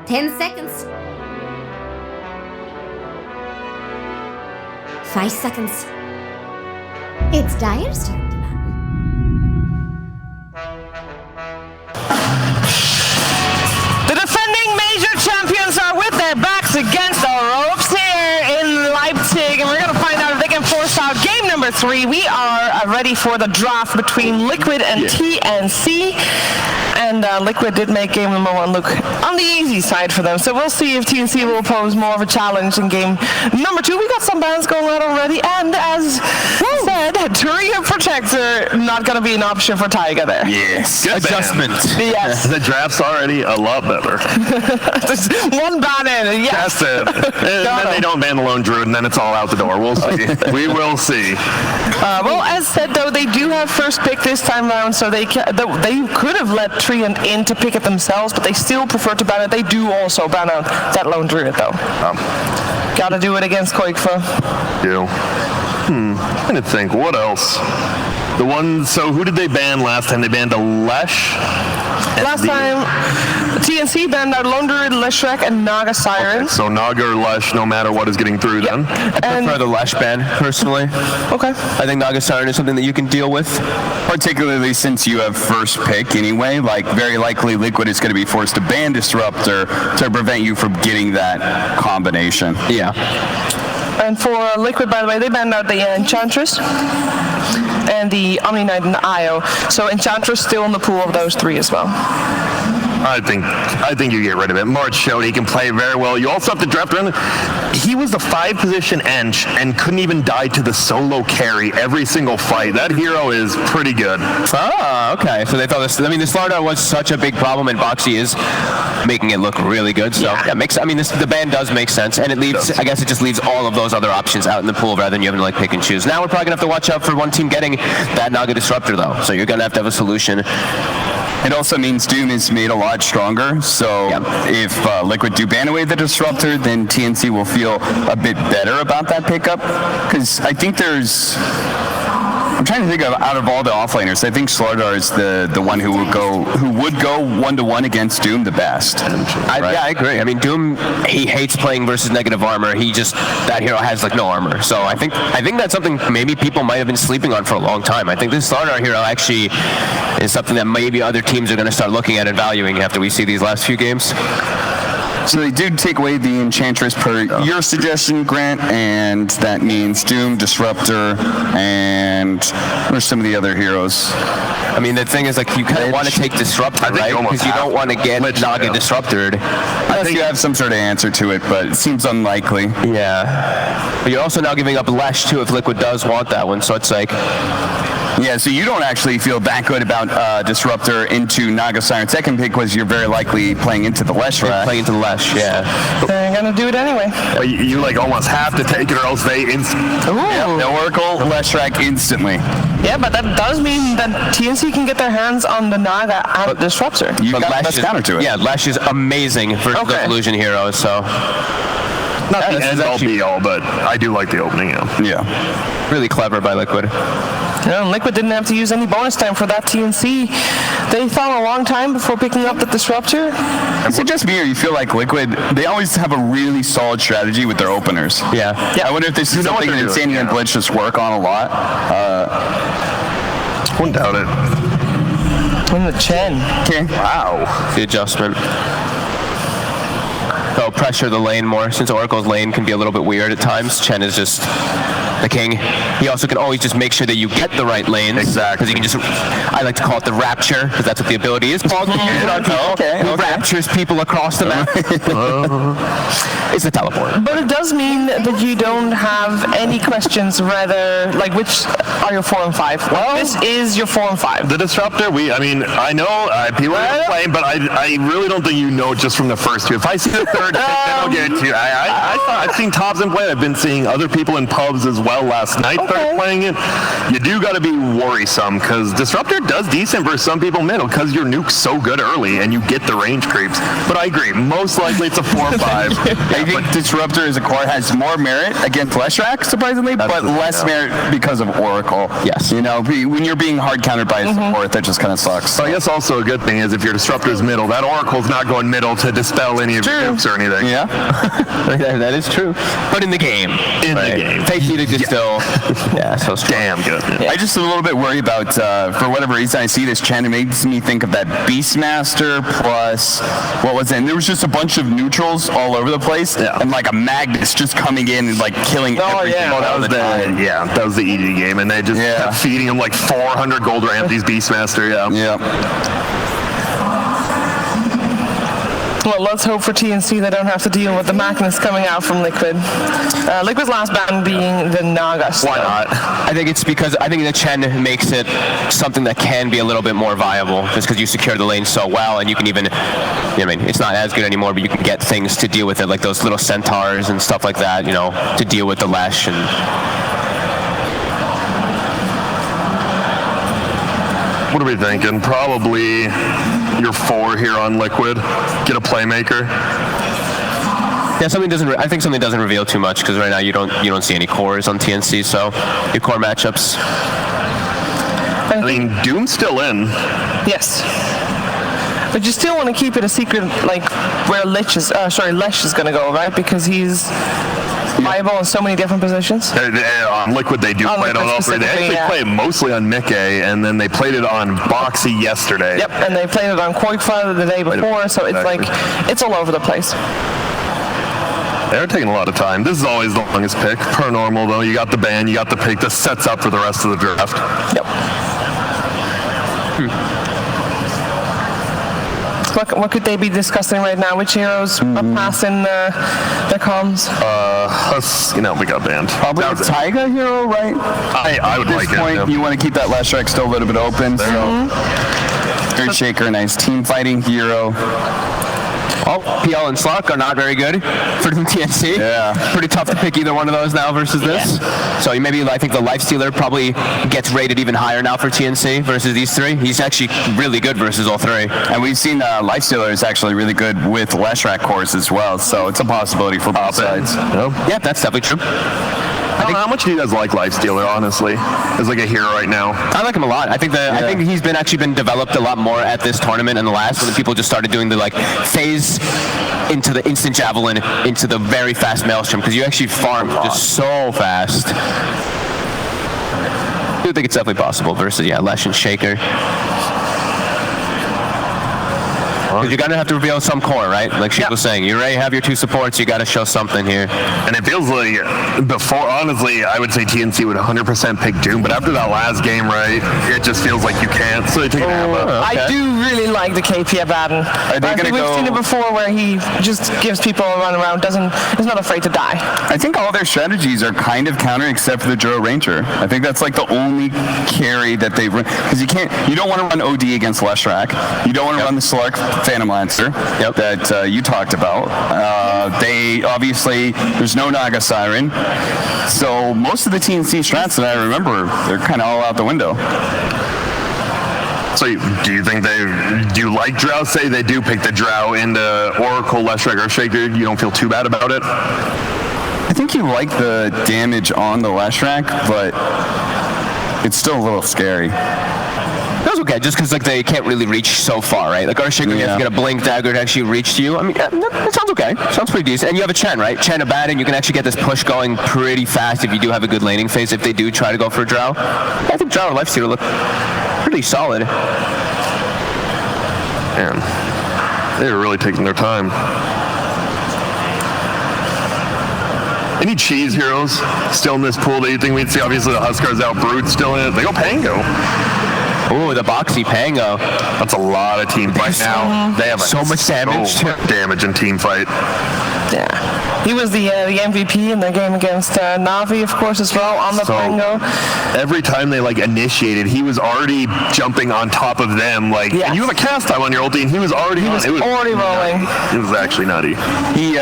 10 seconds. 5 seconds. It's Dire's turn to battle. The defending major champions are with their backs against the ropes here in Leipzig, and we're going to find out if they can force out game number 3. We are ready for the draft between Liquid and TNC. And Liquid did make game number 1 look on the easy side for them. So we'll see if TNC will pose more of a challenge in game number 2. We got some bans going on already. And as said, Turia Protector not going to be an option for Taiga there. Yes. Good Adjustment. Yes. The draft's already a lot better. Just one ban in. Yes. That's it. And then they don't ban the Lone Druid, and then it's all out the door. We'll see. We will see. Well, as said, though, they do have first pick this time around, so they could have let Treant in to pick it themselves, but they still prefer to ban it. They do also ban out that Lone Druid, though. Gotta do it against Koikfa. I'm trying to think. What else? So who did they ban last time? They banned a Lesh? Last time, TNC banned out Lone Druid, Leshrac, and Naga Siren. Okay, so Naga or Lesh, no matter what, is getting through then? I prefer the Lesh ban, personally. Okay. I think Naga Siren is something that you can deal with. Particularly since you have first pick anyway, like very likely Liquid is going to be forced to ban Disruptor to prevent you from getting that combination. Yeah. And for Liquid, by the way, they banned out the Enchantress and the Omni Knight and Io. So Enchantress still in the pool of those 3 as well. I think you get rid of it. March showed he can play very well. You also have to draft around. He was the 5-position Ench and couldn't even die to the solo carry every single fight. That hero is pretty good. Okay. So they thought this. I mean, the Slardar was such a big problem, and Boxy is making it look really good. So the ban does make sense, and it leaves. I guess it just leaves all of those other options out in the pool rather than you having to like pick and choose. Now we're probably gonna have to watch out for one team getting that Naga Disruptor though. So you're gonna have to have a solution. It also means Doom is made a lot stronger, so if Liquid do ban away the Disruptor, then TNC will feel a bit better about that pickup, because I think I'm trying to think of, out of all the offlaners, I think Slardar is the one who would go 1-to-1 against Doom the best. Yeah, I agree. I mean, Doom, he hates playing versus negative armor. That hero has like no armor. So I think that's something maybe people might have been sleeping on for a long time. I think this Slardar hero actually is something that maybe other teams are going to start looking at and valuing after we see these last few games. So they do take away the Enchantress per your suggestion, Grant, and that means Doom, Disruptor, and what are some of the other heroes? I mean, the thing is, like, you kind of want to take Disruptor, right? Because you don't want to get Naga Disrupted. I think you have some sort of answer to it, but it seems unlikely. Yeah. But you're also now giving up Lesh, too, if Liquid does want that one. So it's like... Yeah, so you don't actually feel that good about Disruptor into Naga Siren second pick because you're very likely playing into the Leshrac. Playing into the Lesh, yeah. They're going to do it anyway. But you like almost have to take it or else they the Oracle, Leshrac instantly. Yeah, but that does mean that TNC can get their hands on the Naga and Disruptor. You got the best counter to it. Yeah, Lesh is amazing for the illusion heroes, so... Not the end all be all, but I do like the opening, Yeah. Really clever by Liquid. Yeah, Liquid didn't have to use any bonus time for that TNC. They thought a long time before picking up the Disruptor. Is it just me or you feel like Liquid, they always have a really solid strategy with their openers? Yeah. I wonder if this is something that Insanity and Blitz just work on a lot. Wouldn't doubt it. In the chin. Okay. Wow. The adjustment. They'll pressure the lane more. Since Oracle's lane can be a little bit weird at times, Chen is just the king. He also can always just make sure that you get the right lanes. Exactly. Because he can just, I like to call it the rapture, because that's what the ability is called. Okay. Raptures people across the map. It's a teleport. But it does mean that you don't have any questions, rather, like, which are your 4 and 5? Well, this is your 4 and 5. The Disruptor, I know people are playing, but I really don't think you know just from the first two. If I see the third, then I'll get it to you. I've seen Tobson play. I've been seeing other people in pubs as well last night start playing it. You do got to be worrisome because Disruptor does decent for some people middle because your nuke's so good early and you get the range creeps. But I agree. Most likely it's a 4 or 5. I think Disruptor as a core has more merit against Leshrac, surprisingly, but less merit because of Oracle. Yes. You know, when you're being hard countered by a support, that just kind of sucks. So I guess also a good thing is if your Disruptor's middle, that Oracle's not going middle to dispel any of your nukes or anything. Yeah. That is true. But in the game. In the game. Take you to distill. Yeah, so strong. Damn good. Yeah. I just a little bit worried about, for whatever reason, I see this Chen, it makes me think of that Beastmaster plus, what was it? And there was just a bunch of neutrals all over the place, and like a Magnus just coming in and like killing everything. Oh, that was that was the EG game, and they just kept feeding him like 400 gold Ramses Beastmaster, Well, let's hope for TNC they don't have to deal with the Magnus coming out from Liquid. Liquid's last ban being the Naga. Why not? I think it's because I think the Chen makes it something that can be a little bit more viable, just because you secure the lane so well, and you can even, I mean, it's not as good anymore, but you can get things to deal with it, like those little centaurs and stuff like that, you know, to deal with the Lesh and. What are we thinking? Probably your 4 here on Liquid. Get a playmaker. Yeah, I think something doesn't reveal too much because right now you don't see any cores on TNC, so your core matchups. I mean, Doom's still in. Yes. But you still want to keep it a secret, like where Lesh is going to go, right? Because he's viable in so many different positions. On Liquid, they do play it on all 3. They actually play it mostly on Mickey, and then they played it on Boxy yesterday. Yep, and they played it on Koikfa the day before, so it's like, it's all over the place. They're taking a lot of time. This is always the longest pick. Per normal, though, you got the ban, you got the pick. This sets up for the rest of the draft. Yep. What could they be discussing right now? Which heroes are passing their comms? We got banned. Probably a Taiga hero, right? I would like it. At this point, you want to keep that Leshrac still a little bit open. Earth Shaker, nice team fighting hero. Oh, PL and Slug are not very good for the TNC. Yeah. Pretty tough to pick either one of those now versus this. So maybe I think the Lifestealer probably gets rated even higher now for TNC versus these 3. He's actually really good versus all 3. And we've seen Lifestealer is actually really good with Leshrac cores as well, so it's a possibility for both sides. Yeah, that's definitely true. How much do you guys like Lifestealer, honestly, as like a hero right now? I like him a lot. I think he's been developed a lot more at this tournament and the last, when people just started doing the like phase into the instant javelin into the very fast maelstrom, because you actually farm just so fast. I do think it's definitely possible versus Lesh and Shaker. Because you're going to have to reveal some core, right? Like she was saying, you already have your 2 supports, you got to show something here. And it feels like before, honestly, I would say TNC would 100% pick Doom, but after that last game, right, it just feels like you can't, so they take an Abba. I do really like the KP Abaddon. I think we've seen it before where he just gives people a run around, is not afraid to die. I think all their strategies are kind of counter except for the Juro Ranger. I think that's like the only carry that they run, because you don't want to run OD against Leshrac. You don't want to run the Slark Phantom Lancer that you talked about. They obviously, there's no Naga Siren, so most of the TNC strats that I remember, they're kind of all out the window. So do you think do you like Drow? Say they do pick the Drow into Oracle, Leshrac, or Shaker, you don't feel too bad about it? I think you like the damage on the Leshrac, but it's still a little scary. That's okay, just because like they can't really reach so far, right? Like Earthshaker, you have to get a blink dagger to actually reach to you. I mean, that sounds okay. Sounds pretty decent. And you have a Chen, right? Chen Abaddon, you can actually get this push going pretty fast if you do have a good laning phase, if they do try to go for a Drow. I think Drow or Lifestealer look pretty solid. Man, they're really taking their time. Any cheese heroes still in this pool that you think we'd see? Obviously the Huskar's out, Brood's still in it. They go Pango. Ooh, the Boxy Pango. That's a lot of team fight now. They have so much damage. So much damage in team fight. Yeah. He was the MVP in the game against Na'Vi, of course, as well, on the Pango. Every time they, initiated, he was already jumping on top of them. And you have a cast time on your ulti, and he was already rolling. It was actually nutty. He,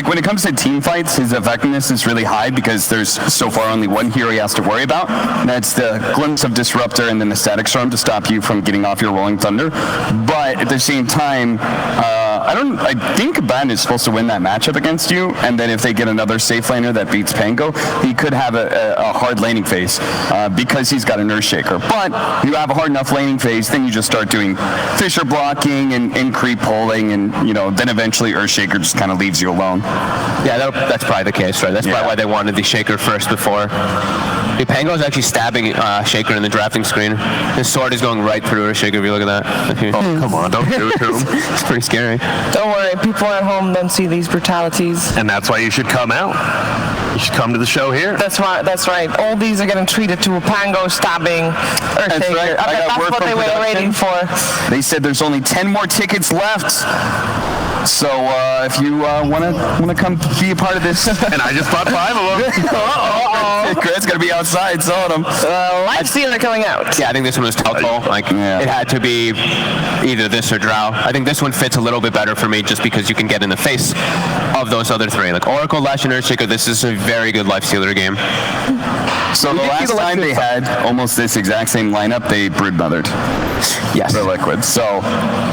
when it comes to team fights, his effectiveness is really high because there's so far only one hero he has to worry about. And that's the Glimpse of Disruptor and then the Static Storm to stop you from getting off your Rolling Thunder. But at the same time, I think Caban is supposed to win that matchup against you, and then if they get another safe laner that beats Pango, he could have a hard laning phase because he's got an Earthshaker. But you have a hard enough laning phase, then you just start doing Fissure blocking and creep pulling, and then eventually Earthshaker just kind of leaves you alone. Yeah, that's probably the case, right? That's probably why they wanted the Shaker first before. Pango's actually stabbing Shaker in the drafting screen. His sword is going right through Shaker if you look at that. Oh, come on, don't do it to him. It's pretty scary. Don't worry, people at home don't see these brutalities. And that's why you should come out. You should come to the show here. That's right. All these are getting treated to a Pango stabbing Earthshaker. That's right. I bet that's what they were waiting for. They said there's only 10 more tickets left. So if you want to come be a part of this, and I just bought 5 of them. Grant's gonna be outside selling them. Lifestealer coming out. Yeah, I think this one was Telltale. It had to be either this or Drow. I think this one fits a little bit better for me just because you can get in the face of those other three. Like Oracle, Lash, and Earthshaker, this is a very good Lifestealer game. So the last time they had almost this exact same lineup, they broodmothered. Yes. For Liquid. So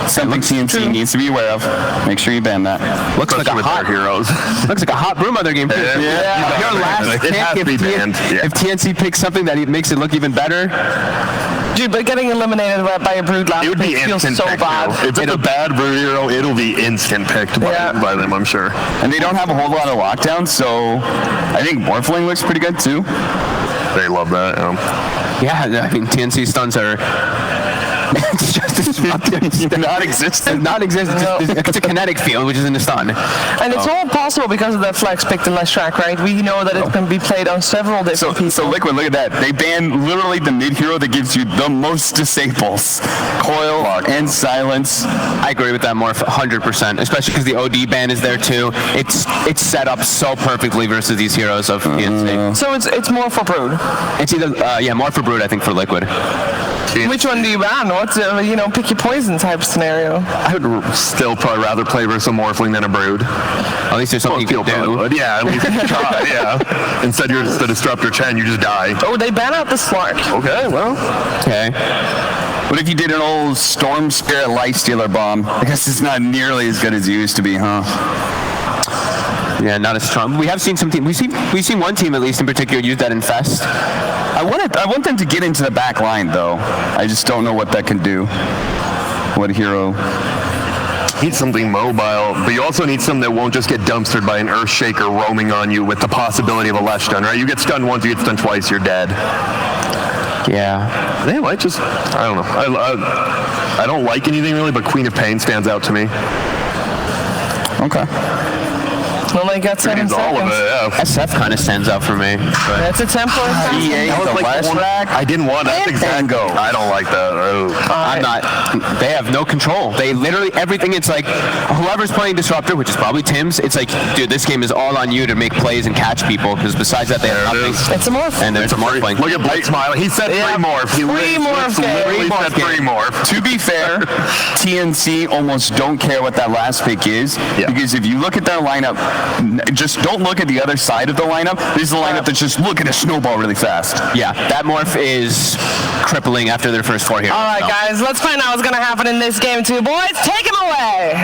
something TNC needs to be aware of. Make sure you ban that. Looks like a hot heroes. Looks like a hot Broodmother game too. Yeah. Your last pick, it has to be banned. If TNC picks something that makes it look even better. Dude, but getting eliminated by a Brood last it would be feels instant so pick, bad. If it's a bad Brood hero, it'll be instant picked by them, I'm sure. And they don't have a whole lot of lockdown, so I think Morphling looks pretty good too. They love that. Yeah, I mean TNC stuns are non-existent. It's a kinetic field, which is in the stun. And it's all possible because of the flex picked in last track, right? We know that it can be played on several different people. So Liquid, look at that. They banned literally the mid hero that gives you the most disables. Coil and Silence. I agree with that more 100%, especially because the OD ban is there too. It's set up so perfectly versus these heroes of TNC. So it's more for Brood. It's either more for Brood, I think, for Liquid. Which one do you ban? What's pick your poison type scenario? I would still probably rather play versus a Morphling than a Brood. At least there's something you can do. Yeah, at least you can try. Yeah. Instead, you're just the Disruptor Chen, you just die. Oh, they ban out the Slark. Okay, well. Okay. What if you did an old Storm Spirit Lifestealer bomb? I guess it's not nearly as good as it used to be, huh? Yeah, not as strong. We have seen some teams. We've seen one team at least in particular use that in Fest. I want them to get into the back line though. I just don't know what that can do. What hero? You need something mobile, but you also need something that won't just get dumpstered by an Earthshaker roaming on you with the possibility of a Lesh stun, right? You get stunned once, you get stunned twice, you're dead. Yeah. They might just, I don't know. I don't like anything really, but Queen of Pain stands out to me. Okay. Well, they got 7 seconds. All of it, yeah. SF kind of stands out for me. That's a Templar. EA, the last rack. I didn't want that. Tango. I don't like that. I'm not. They have no control. They literally everything. It's like whoever's playing Disruptor, which is probably Tim's. It's like, dude, this game is all on you to make plays and catch people. Because besides that, they have nothing. It's a morph. And there's a morphling. Look at Blake smiling. He said free morph. He literally said free morph. To be fair, TNC almost don't care what that last pick is, because if you look at their lineup, just don't look at the other side of the lineup. This is a lineup that's just looking to snowball really fast. Yeah, that morph is crippling after their first 4 heroes. All right, guys, let's find out what's going to happen in this game too. Boys, take him away.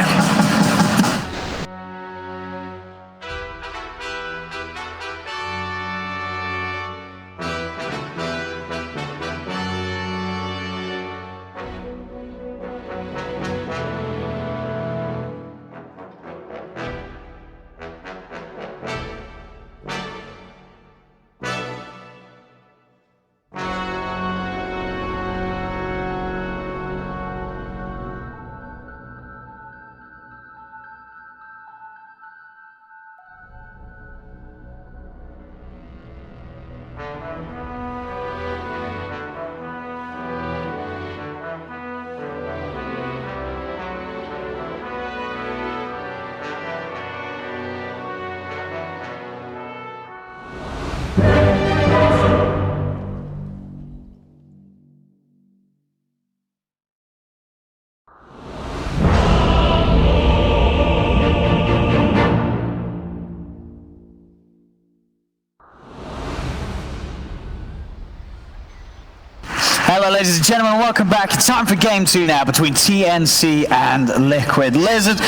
Hello, ladies and gentlemen. Welcome back. It's time for Game 2 now between TNC and Liquid. Lizard,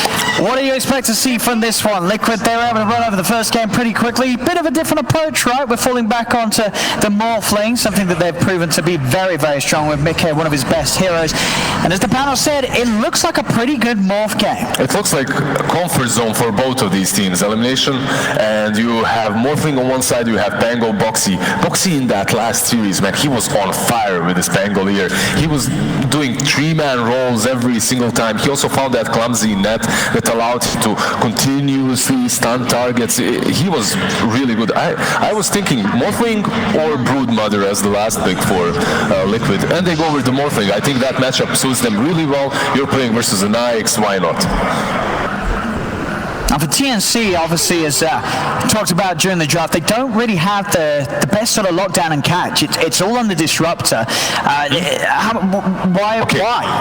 what do you expect to see from this one? Liquid, they were able to run over the first game pretty quickly. Bit of a different approach, right? We're falling back onto the Morphling, something that they've proven to be very, very strong with. Mickey, one of his best heroes. And as the panel said, it looks like a pretty good Morph game. It looks like a comfort zone for both of these teams. Elimination, and you have Morphling on one side, you have Pango, Boxy. Boxy in that last series, man, he was on fire with his Pangolier. He was doing 3-man rolls every single time. He also found that clumsy net that allowed him to continuously stun targets. He was really good. I was thinking Morphling or Broodmother as the last pick for Liquid, and they go with the Morphling. I think that matchup suits them really well. You're playing versus an IX, why not? And for TNC, obviously, as talked about during the draft, they don't really have the best sort of lockdown and catch. It's all on the Disruptor. Why?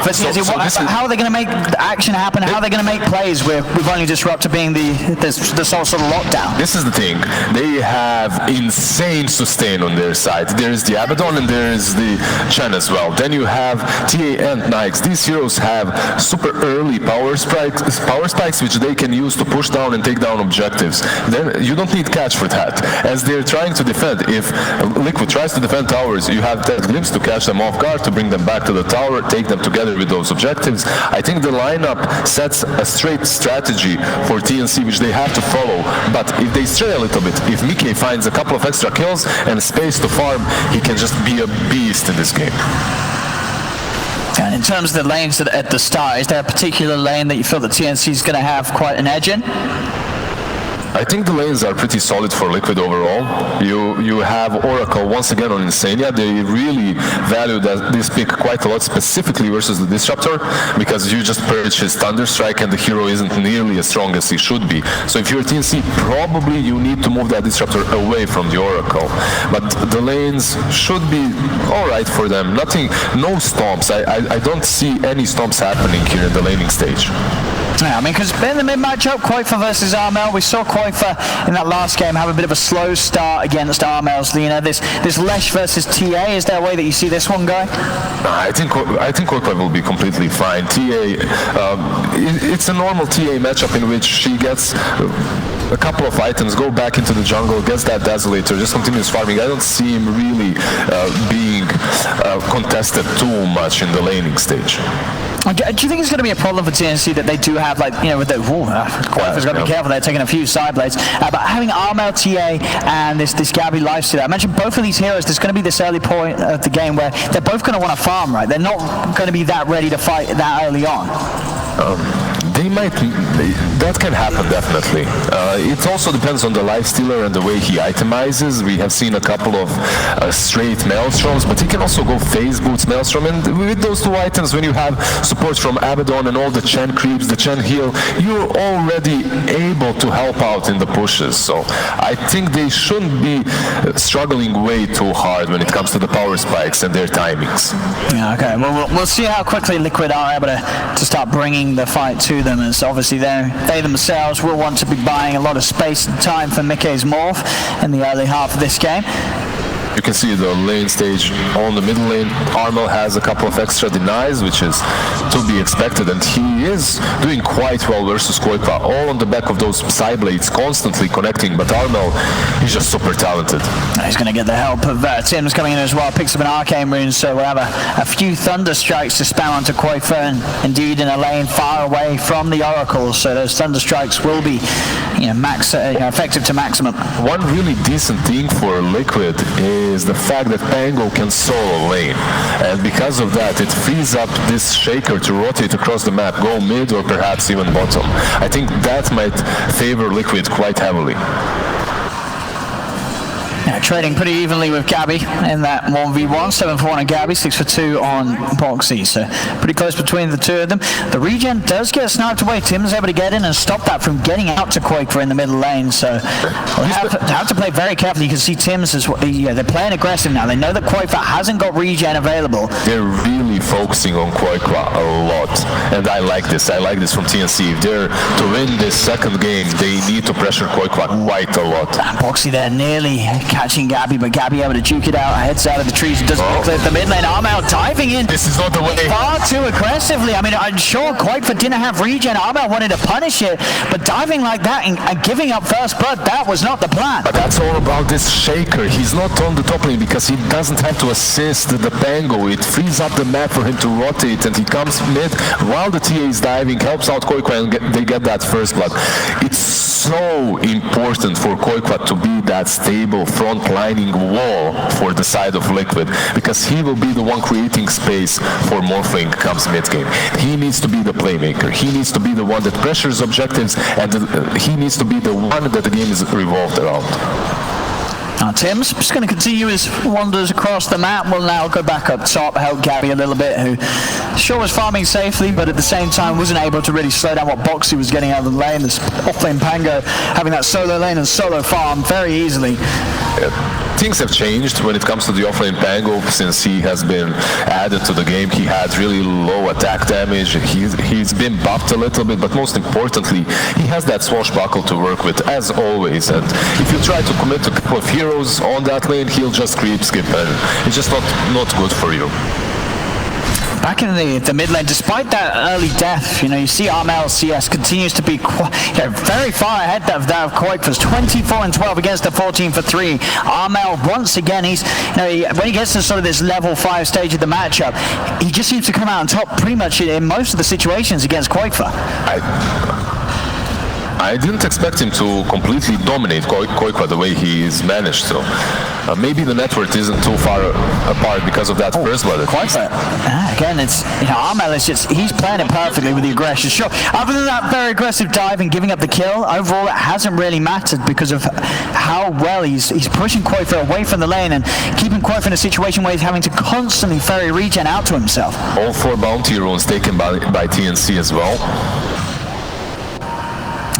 For TNC, how are they going to make the action happen? How are they going to make plays with only Disruptor being the sole sort of lockdown? This is the thing. They have insane sustain on their side. There's the Abaddon and there's the Chen as well. Then you have TA and Nikes. These heroes have super early power spikes which they can use to push down and take down objectives. Then you don't need catch for that. As they're trying to defend, if Liquid tries to defend towers, you have that glimpse to catch them off guard, to bring them back to the tower, take them together with those objectives. I think the lineup sets a straight strategy for TNC which they have to follow. But if they stray a little bit, if Mickey finds a couple of extra kills and space to farm, he can just be a beast in this game. And in terms of the lanes at the start, is there a particular lane that you feel that TNC is going to have quite an edge in? I think the lanes are pretty solid for Liquid overall. You have Oracle once again on Insania. They really value this pick quite a lot, specifically versus the Disruptor, because you just purge his Thunderstrike and the hero isn't nearly as strong as he should be. So if you're TNC, probably you need to move that Disruptor away from the Oracle. But the lanes should be alright for them. No stomps. I don't see any stomps happening here in the laning stage. Yeah, I mean, because in the mid matchup, Koifa versus Armel, we saw Koifa in that last game have a bit of a slow start against Armel's Lina. This Lesh versus TA, is there a way that you see this one going? I think Koifa will be completely fine. TA, it's a normal TA matchup in which she gets a couple of items, go back into the jungle, gets that Desolator, just continues farming. I don't see him really being contested too much in the laning stage. Do you think it's going to be a problem for TNC that they do have, like, you know, with the Koifa's got to be careful, they're taking a few side blades, but having Armel, TA, and this Gabby lifesteal, I mentioned both of these heroes, there's going to be this early point of the game where they're both going to want to farm, right? They're not going to be that ready to fight that early on. They might. That can happen, definitely. It also depends on the lifestealer and the way he itemizes. We have seen a couple of straight Maelstroms, but he can also go phase boots Maelstrom. And with those two items, when you have support from Abaddon and all the Chen creeps, the Chen heal, you're already able to help out in the pushes. So I think they shouldn't be struggling way too hard when it comes to the power spikes and their timings. Yeah, okay. Well, we'll see how quickly Liquid are able to start bringing the fight to them, as obviously they themselves will want to be buying a lot of space and time for Mickey's Morph in the early half of this game. You can see the lane stage on the middle lane. Armel has a couple of extra denies, which is to be expected, and he is doing quite well versus Koifa, all on the back of those side blades, constantly connecting, but Armel is just super talented. He's going to get the help of Tim's coming in as well, picks up an Arcane Rune, so we'll have a few Thunder Strikes to spam onto Koifa, and indeed in a lane far away from the Oracle, so those Thunder Strikes will be effective to maximum. One really decent thing for Liquid is the fact that Pango can solo lane, and because of that it frees up this Shaker to rotate across the map, go mid or perhaps even bottom. I think that might favor Liquid quite heavily. Yeah, trading pretty evenly with Gabby in that 1v1, 7-for-1 on Gabby, 6-for-2 on Boxy, so pretty close between the two of them. The regen does get sniped away. Tim's able to get in and stop that from getting out to Koifa in the middle lane, so we'll have to play very carefully. You can see Tim's is they're playing aggressive now. They know that Koifa hasn't got regen available. They're really focusing on Koifa a lot, and I like this. I like this from TNC. If they're to win this second game, they need to pressure Koifa quite a lot. And Boxy there nearly catching Gabby, but Gabby able to juke it out, heads out of the trees and doesn't clear the mid lane. Armel diving in. This is not the way. Far too aggressively. I mean, I'm sure Quakefoot didn't have regen. Armel wanted to punish it, but diving like that and giving up first blood, that was not the plan. But that's all about this Shaker. He's not on the top lane because he doesn't have to assist the Pango. It frees up the map for him to rotate, and he comes mid while the TA is diving, helps out Koikwa, and they get that first blood. It's so important for Koikwa to be that stable front-lining wall for the side of Liquid, because he will be the one creating space for Morphling comes mid-game. He needs to be the playmaker. He needs to be the one that pressures objectives, and he needs to be the one that the game is revolved around. Now Tim's just going to continue his wanders across the map. We'll now go back up top, help Gabby a little bit, who sure was farming safely, but at the same time wasn't able to really slow down what Boxy was getting out of the lane. This off-lane Pango having that solo lane and solo farm very easily. Things have changed when it comes to the offlane Pango since he has been added to the game. He had really low attack damage. He's been buffed a little bit, but most importantly, he has that swashbuckle to work with, as always. And if you try to commit a couple of heroes on that lane, he'll just creep skip, and it's just not good for you. Back in the mid lane, despite that early death, you see Armel CS continues to be very far ahead of that of Quakefoot. 24-12 against the 14-3. Armel, once again, he's when he gets to sort of this level 5 stage of the matchup, he just seems to come out on top pretty much in most of the situations against Quakefoot. I didn't expect him to completely dominate Koikwa the way he's managed to. Maybe the network isn't too far apart because of that first blood. Again, it's Armel is he's playing it perfectly with the aggression. Sure, other than that very aggressive dive and giving up the kill, overall it hasn't really mattered because of how well he's pushing Koikwa away from the lane and keeping Koikwa in a situation where he's having to constantly ferry regen out to himself. All 4 bounty runes taken by TNC as well.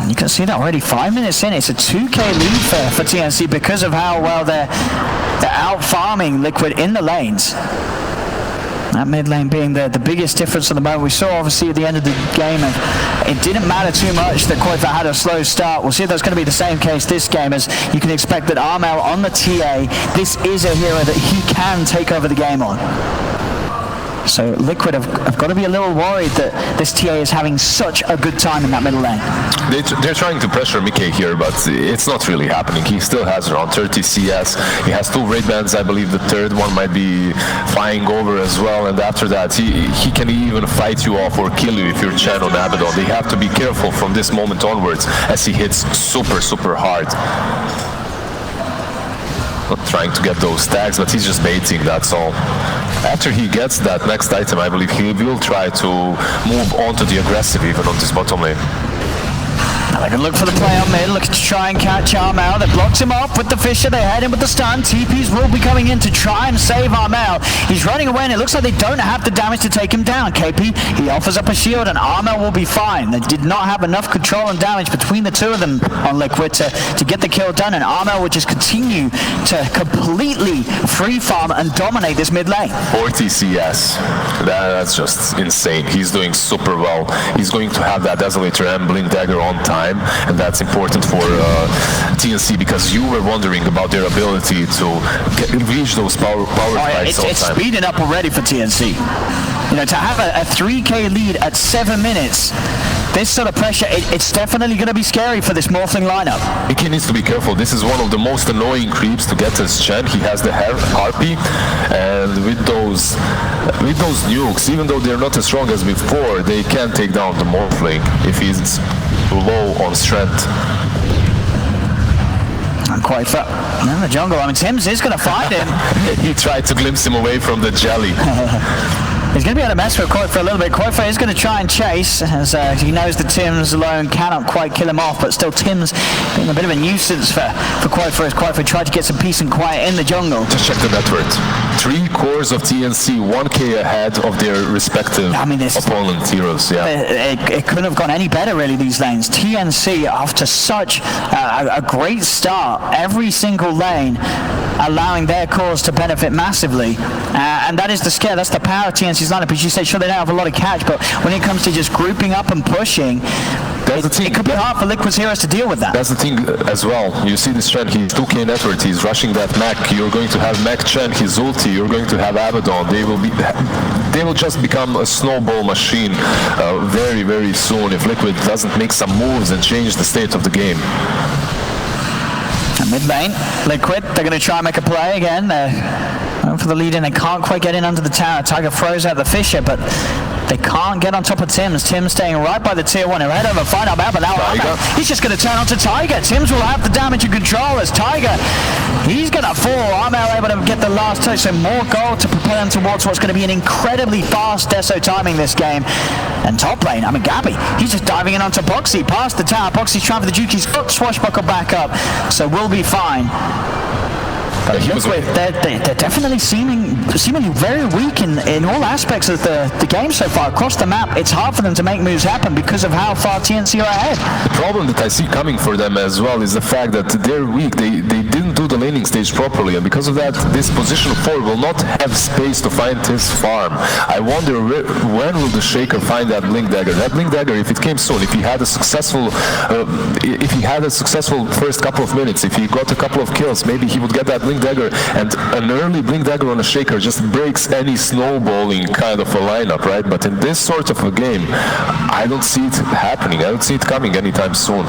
And you can see that already 5 minutes in. It's a 2k lead for TNC because of how well they're out farming Liquid in the lanes. That mid lane being the biggest difference at the moment. We saw obviously at the end of the game, it didn't matter too much that Koikwa had a slow start. We'll see if that's going to be the same case this game, as you can expect that Armel on the TA, this is a hero that he can take over the game on. So Liquid have got to be a little worried that this TA is having such a good time in that middle lane. They're trying to pressure Mickey here, but it's not really happening. He still has around 30 CS. He has 2 raid bands. I believe the third one might be flying over as well. And after that, he can even fight you off or kill you if you're Chen on Abaddon. They have to be careful from this moment onwards as he hits super, super hard. Not trying to get those tags, but he's just baiting, that's all. After he gets that next item, I believe he will try to move on to the aggressive even on this bottom lane. They can look for the play on mid, looking to try and catch Armel. They blocked him off with the Fisher. They head in with the stun. TPs will be coming in to try and save Armel. He's running away, and it looks like they don't have the damage to take him down. KP, he offers up a shield, and Armel will be fine. They did not have enough control and damage between the two of them on Liquid to get the kill done, and Armel would just continue to completely free farm and dominate this mid lane. 40 CS. That's just insane. He's doing super well. He's going to have that Desolator and Blink Dagger on time. And that's important for TNC, because you were wondering about their ability to reach those power spikes all the time. It's speeding up already for TNC. To have a 3k lead at 7 minutes, this sort of pressure, it's definitely going to be scary for this Morphling lineup. Mickey needs to be careful. This is one of the most annoying creeps to get as Chen. He has the Harpy, and with those nukes, even though they're not as strong as before, they can take down the Morphling if he's low on strength. And quite far in the jungle. I mean, Tims is going to find him. He tried to glimpse him away from the jelly. He's going to be able to mess with Koikwa a little bit. Koikwa is going to try and chase, as he knows that Tims alone cannot quite kill him off, but still Tims being a bit of a nuisance for Koikwa, as Koikwa tried to get some peace and quiet in the jungle. Just check the network. 3 cores of TNC, 1k ahead of their respective opponent heroes. Yeah. It couldn't have gone any better, really, these lanes. TNC, after such a great start, every single lane allowing their cores to benefit massively. And that is the scare, that's the power of TNC's lineup. As you say, sure, they don't have a lot of catch, but when it comes to just grouping up and pushing, That's the thing. It could be hard for Liquid's heroes to deal with that. That's the thing as well. You see this trend, he's 2k net worth, he's rushing that mech. You're going to have Mech Chen, his ulti, you're going to have Abaddon. They will just become a snowball machine very, very soon if Liquid doesn't make some moves and change the state of the game. And mid lane, Liquid, they're going to try and make a play again. They're going for the lead in. They can't quite get in under the tower. Tiger throws out the Fissure, but they can't get on top of Tims. Tims staying right by the tier 1. He'll head over, find out about, but now he's just going to turn onto Tiger. Tims will have the damage and control as Tiger, he's going to fall. Armel able to get the last touch, so more gold to propel him towards what's going to be an incredibly fast Deso timing this game. And top lane, Gabby, he's just diving in onto Boxy, past the tower. Boxy's trying for the juke, he's got Swashbuckle back up, so we'll be fine. They're definitely seemingly very weak in all aspects of the game so far. Across the map, it's hard for them to make moves happen because of how far TNC are ahead. The problem that I see coming for them as well is the fact that they're weak. They didn't do the laning stage properly, and because of that, this position 4 will not have space to find his farm. I wonder when will the Shaker find that Blink Dagger? That Blink Dagger, if it came soon, if he had a successful first couple of minutes, if he got a couple of kills, maybe he would get that Blink Dagger, and an early Blink Dagger on a Shaker just breaks any snowballing kind of a lineup, right? But in this sort of a game, I don't see it happening. I don't see it coming anytime soon.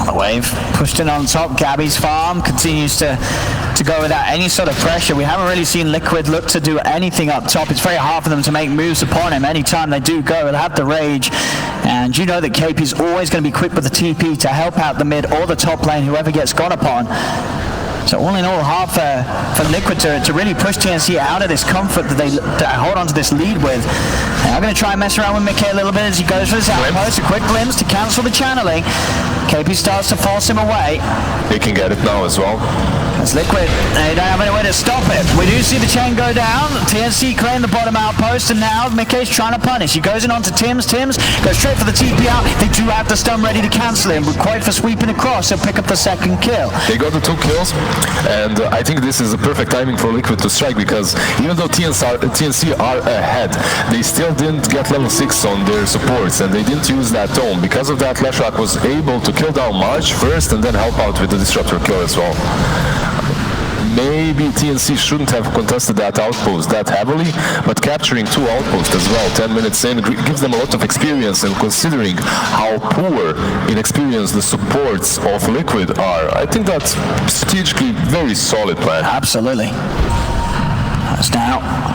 The wave pushed in on top. Gabby's farm continues to go without any sort of pressure. We haven't really seen Liquid look to do anything up top. It's very hard for them to make moves upon him. Anytime they do go, they'll have the rage. And you know that KP's always going to be quick with the TP to help out the mid or the top lane, whoever gets gone upon. So all in all, hard for Liquid to really push TNC out of this comfort that they hold on to this lead with. And I'm going to try and mess around with Mickey a little bit as he goes for his outpost. A quick glimpse to cancel the channeling. KP starts to force him away. They can get it now as well. It's Liquid. They don't have any way to stop it. We do see the chain go down. TNC claim the bottom outpost, and now Mickey's trying to punish. He goes in onto Tims. Tims goes straight for the TP out. They do have the stun ready to cancel him, but quite for sweeping across, he'll pick up the second kill. They got the 2 kills, and I think this is a perfect timing for Liquid to strike, because even though TNC are ahead, they still didn't get level 6 on their supports, and they didn't use that tome. Because of that, Leshrac was able to kill down March first and then help out with the Disruptor kill as well. Maybe TNC shouldn't have contested that outpost that heavily, but capturing 2 outposts as well, 10 minutes in, gives them a lot of experience, and considering how poor in experience the supports of Liquid are, I think that's strategically very solid plan. Absolutely. That's now.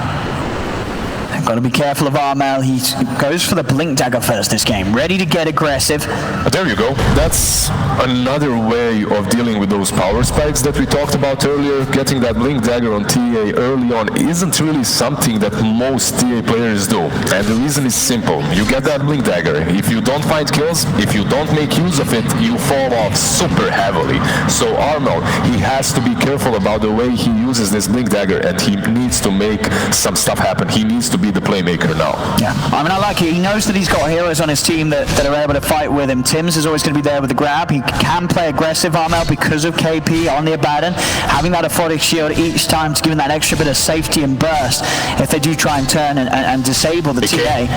Got to be careful of Armel. He goes for the Blink Dagger first this game, ready to get aggressive. There you go. That's another way of dealing with those power spikes that we talked about earlier. Getting that Blink Dagger on TA early on isn't really something that most TA players do. And the reason is simple. You get that Blink Dagger. If you don't find kills, if you don't make use of it, you fall off super heavily. So Armel, he has to be careful about the way he uses this Blink Dagger, and he needs to make some stuff happen. He needs to be the playmaker now. Yeah, I mean, I like it. He knows that he's got heroes on his team that are able to fight with him. Tims is always going to be there with the grab. He can play aggressive, Armel, because of KP on the Abaddon. Having that Aphotic Shield each time to give him that extra bit of safety and burst if they do try and turn and disable the TA.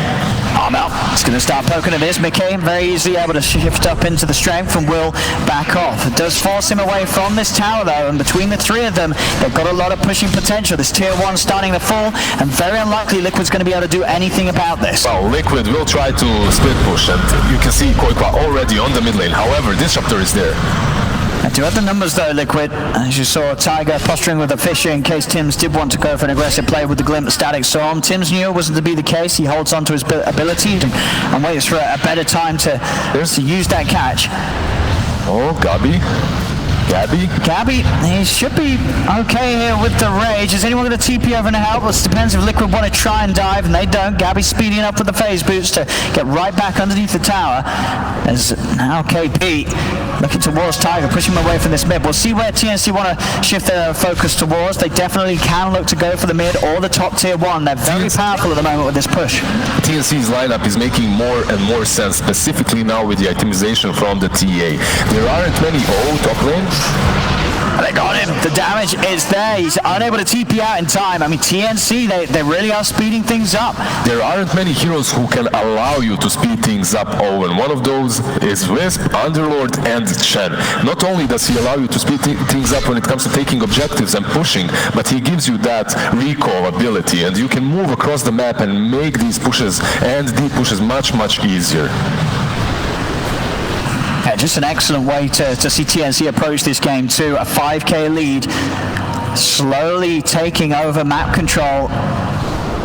Armel is going to start poking at this. Mickey very easily able to shift up into the strength and will back off. It does force him away from this tower though, and between the 3 of them, they've got a lot of pushing potential. This tier 1 starting to fall, and very unlikely Liquid's going to be able to do anything about this. Well, Liquid will try to split push, and you can see Koikwa already on the mid lane. However, Disruptor is there. I do have the numbers though, Liquid. As you saw, Tiger posturing with a Fissure in case Tims did want to go for an aggressive play with the Glint Static Storm. Tims knew it wasn't to be the case. He holds on to his ability and waits for a better time to use that catch. Oh, Gabby, he should be okay here with the rage. Is anyone going to TP over and help? It depends if Liquid want to try and dive, and they don't. Gabby's speeding up with the phase boots to get right back underneath the tower. As now KP looking towards Tiger, pushing him away from this mid. We'll see where TNC want to shift their focus towards. They definitely can look to go for the mid or the top tier 1. They're very powerful at the moment with this push. TNC's lineup is making more and more sense, specifically now with the itemization from the TA. There aren't many top lane. They got him. The damage is there. He's unable to TP out in time. I mean, TNC, they really are speeding things up. There aren't many heroes who can allow you to speed things up, Owen. One of those is Wisp, Underlord, and Chen. Not only does he allow you to speed things up when it comes to taking objectives and pushing, but he gives you that recall ability, and you can move across the map and make these pushes and deep pushes much, much easier. Yeah, just an excellent way to see TNC approach this game too. A 5k lead, slowly taking over map control.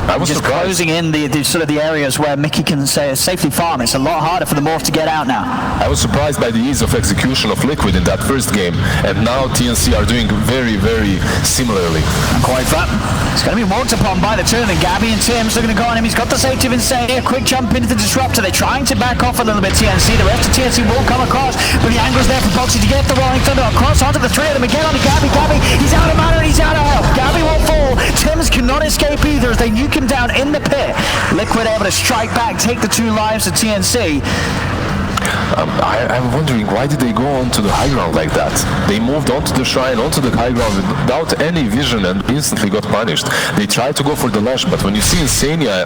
I was just surprised. closing in the sort of the areas where Mickey can say safely farm. It's a lot harder for the Morph to get out now. I was surprised by the ease of execution of Liquid in that first game, and now TNC are doing very, very similarly. Quite fun. It's going to be walked upon by the two of them. Gabby and Tim's looking to go on him. He's got the safety of Insane. A quick jump into the Disruptor. They're trying to back off a little bit, TNC. The rest of TNC will come across, but the angle's there for Boxy to get the Rolling Thunder across onto the three of them. Again onto Gabby. Gabby, he's out of mana and he's out of health. Gabby will fall. Tim's cannot escape either as they nuke him down in the pit. Liquid able to strike back, take the 2 lives of TNC. I'm wondering, why did they go onto the high ground like that? They moved onto the shrine, onto the high ground without any vision and instantly got punished. They tried to go for the Lash, but when you see Insania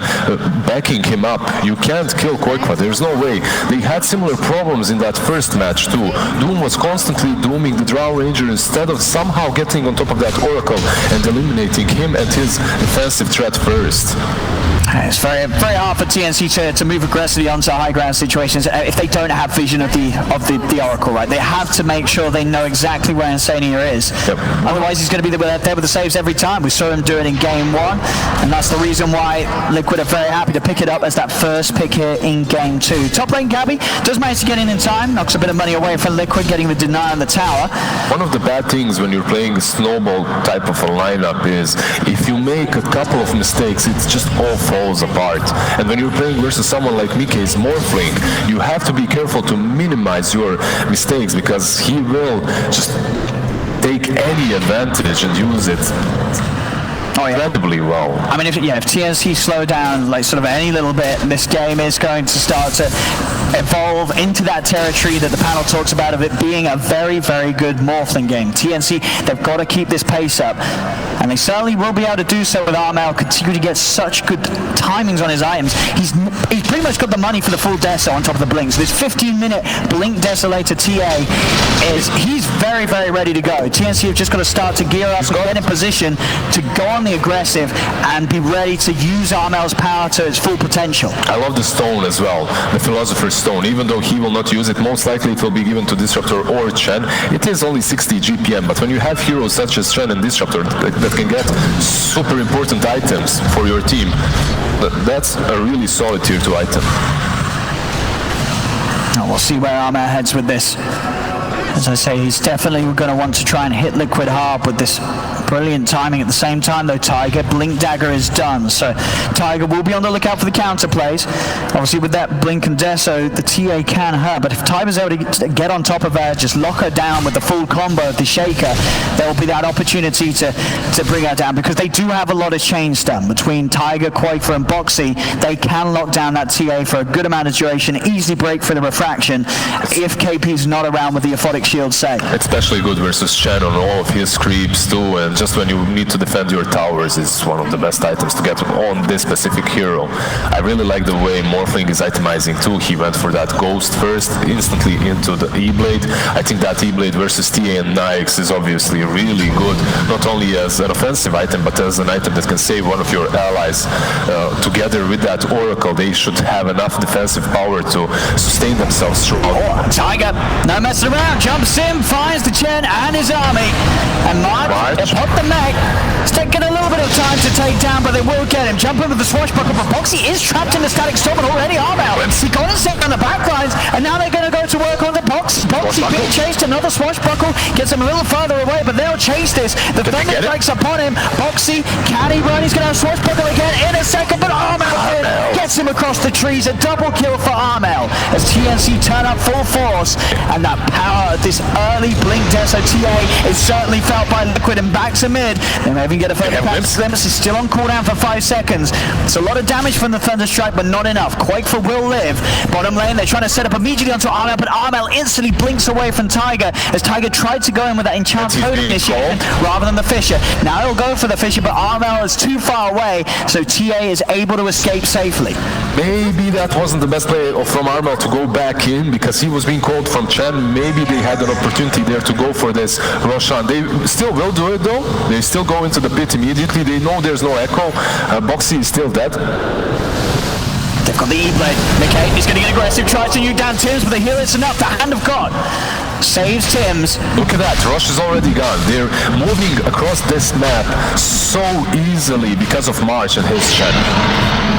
backing him up, you can't kill Koikva. There's no way. They had similar problems in that first match too. Doom was constantly dooming the Drow Ranger instead of somehow getting on top of that Oracle and eliminating him and his defensive threat first. It's very, very hard for TNC to move aggressively onto high ground situations if they don't have vision of the Oracle, right? They have to make sure they know exactly where Insania is. Yep. Otherwise, he's going to be there with the saves every time. We saw him do it in game 1, and that's the reason why Liquid are very happy to pick it up as that first pick here in game 2. Top lane Gabby does manage to get in time, knocks a bit of money away from Liquid, getting the deny on the tower. One of the bad things when you're playing a snowball type of a lineup is if you make a couple of mistakes, it's just all falls apart. And when you're playing versus someone like Mickey's Morphling, you have to be careful to minimize your mistakes because he will just take any advantage and use it incredibly well. I mean, if TNC slow down like sort of any little bit, this game is going to start to evolve into that territory that the panel talks about of it being a very, very good Morphling game. TNC, they've got to keep this pace up, and they certainly will be able to do so with Armel continue to get such good timings on his items. He's pretty much got the money for the full Deso on top of the Blink. So this 15-minute Blink Desolator TA he's very, very ready to go. TNC have just got to start to gear up and get in position to go on the aggressive and be ready to use Armel's power to its full potential. I love the stone as well, the Philosopher's Stone. Even though he will not use it, most likely it will be given to Disruptor or Chen. It is only 60 GPM, but when you have heroes such as Chen and Disruptor that can get super important items for your team, that's a really solid tier 2 item. We'll see where Armel heads with this. As I say, he's definitely going to want to try and hit Liquid hard with this brilliant timing. At the same time, though, Tiger, Blink Dagger is done. So Tiger will be on the lookout for the counter plays. Obviously, with that Blink and Deso, the TA can hurt. But if Tiger's able to get on top of her, just lock her down with the full combo of the Shaker, there will be that opportunity to bring her down. Because they do have a lot of chain stun between Tiger, Quaker, and Boxy. They can lock down that TA for a good amount of duration, easily break for the refraction if KP's not around with the Aphotic Shield set. Especially good versus Chen on all of his creeps too, and just when you need to defend your towers is one of the best items to get on this specific hero. I really like the way Morphling is itemizing too. He went for that Ghost first, instantly into the E-Blade. I think that E-Blade versus TA and Nyx is obviously really good, not only as an offensive item, but as an item that can save one of your allies. Together with that Oracle, they should have enough defensive power to sustain themselves throughout. Tiger, no messing around, jumps in, finds the Chen and his army, and March, they pop the mech. It's taking a little bit of time to take down, but they will get him. Jump in with the swashbuckle, but Boxy is trapped in the static storm, and already Armel. He got a set on the back lines, and now they're going to go to work on the Boxy being chased, another swashbuckle, gets him a little further away, but they'll chase this. The Thunder strikes upon him. Boxy, can he run? He's going to have swashbuckle again in a second, but Armel gets him across the trees. A double kill for Armel as TNC turn up full force, and that power of this early Blink Deso TA is certainly felt by Liquid, and back to mid. They may even get a further glimpse. Is still on cooldown for 5 seconds. It's a lot of damage from the Thunderstrike, but not enough. Quake for will live. Bottom lane, they're trying to set up immediately onto Armel, but Armel instantly blinks seconds away from Tiger, as Tiger tried to go in with that enchant code initiation rather than the Fissure. Now he'll go for the Fissure, but Armel is too far away, so TA is able to escape safely. Maybe that wasn't the best play from Armel to go back in because he was being called from Chen. Maybe they had an opportunity there to go for this Roshan. They still will do it though. They still go into the pit immediately. They know there's no echo. Boxy is still dead. They've got the E-Blade. Mickey is going to get aggressive, tries to nuke down Tims, but the heal is enough. The Hand of God saves Tims. Look at that, Rosh is already gone. They're moving across this map so easily because of March and his Chen.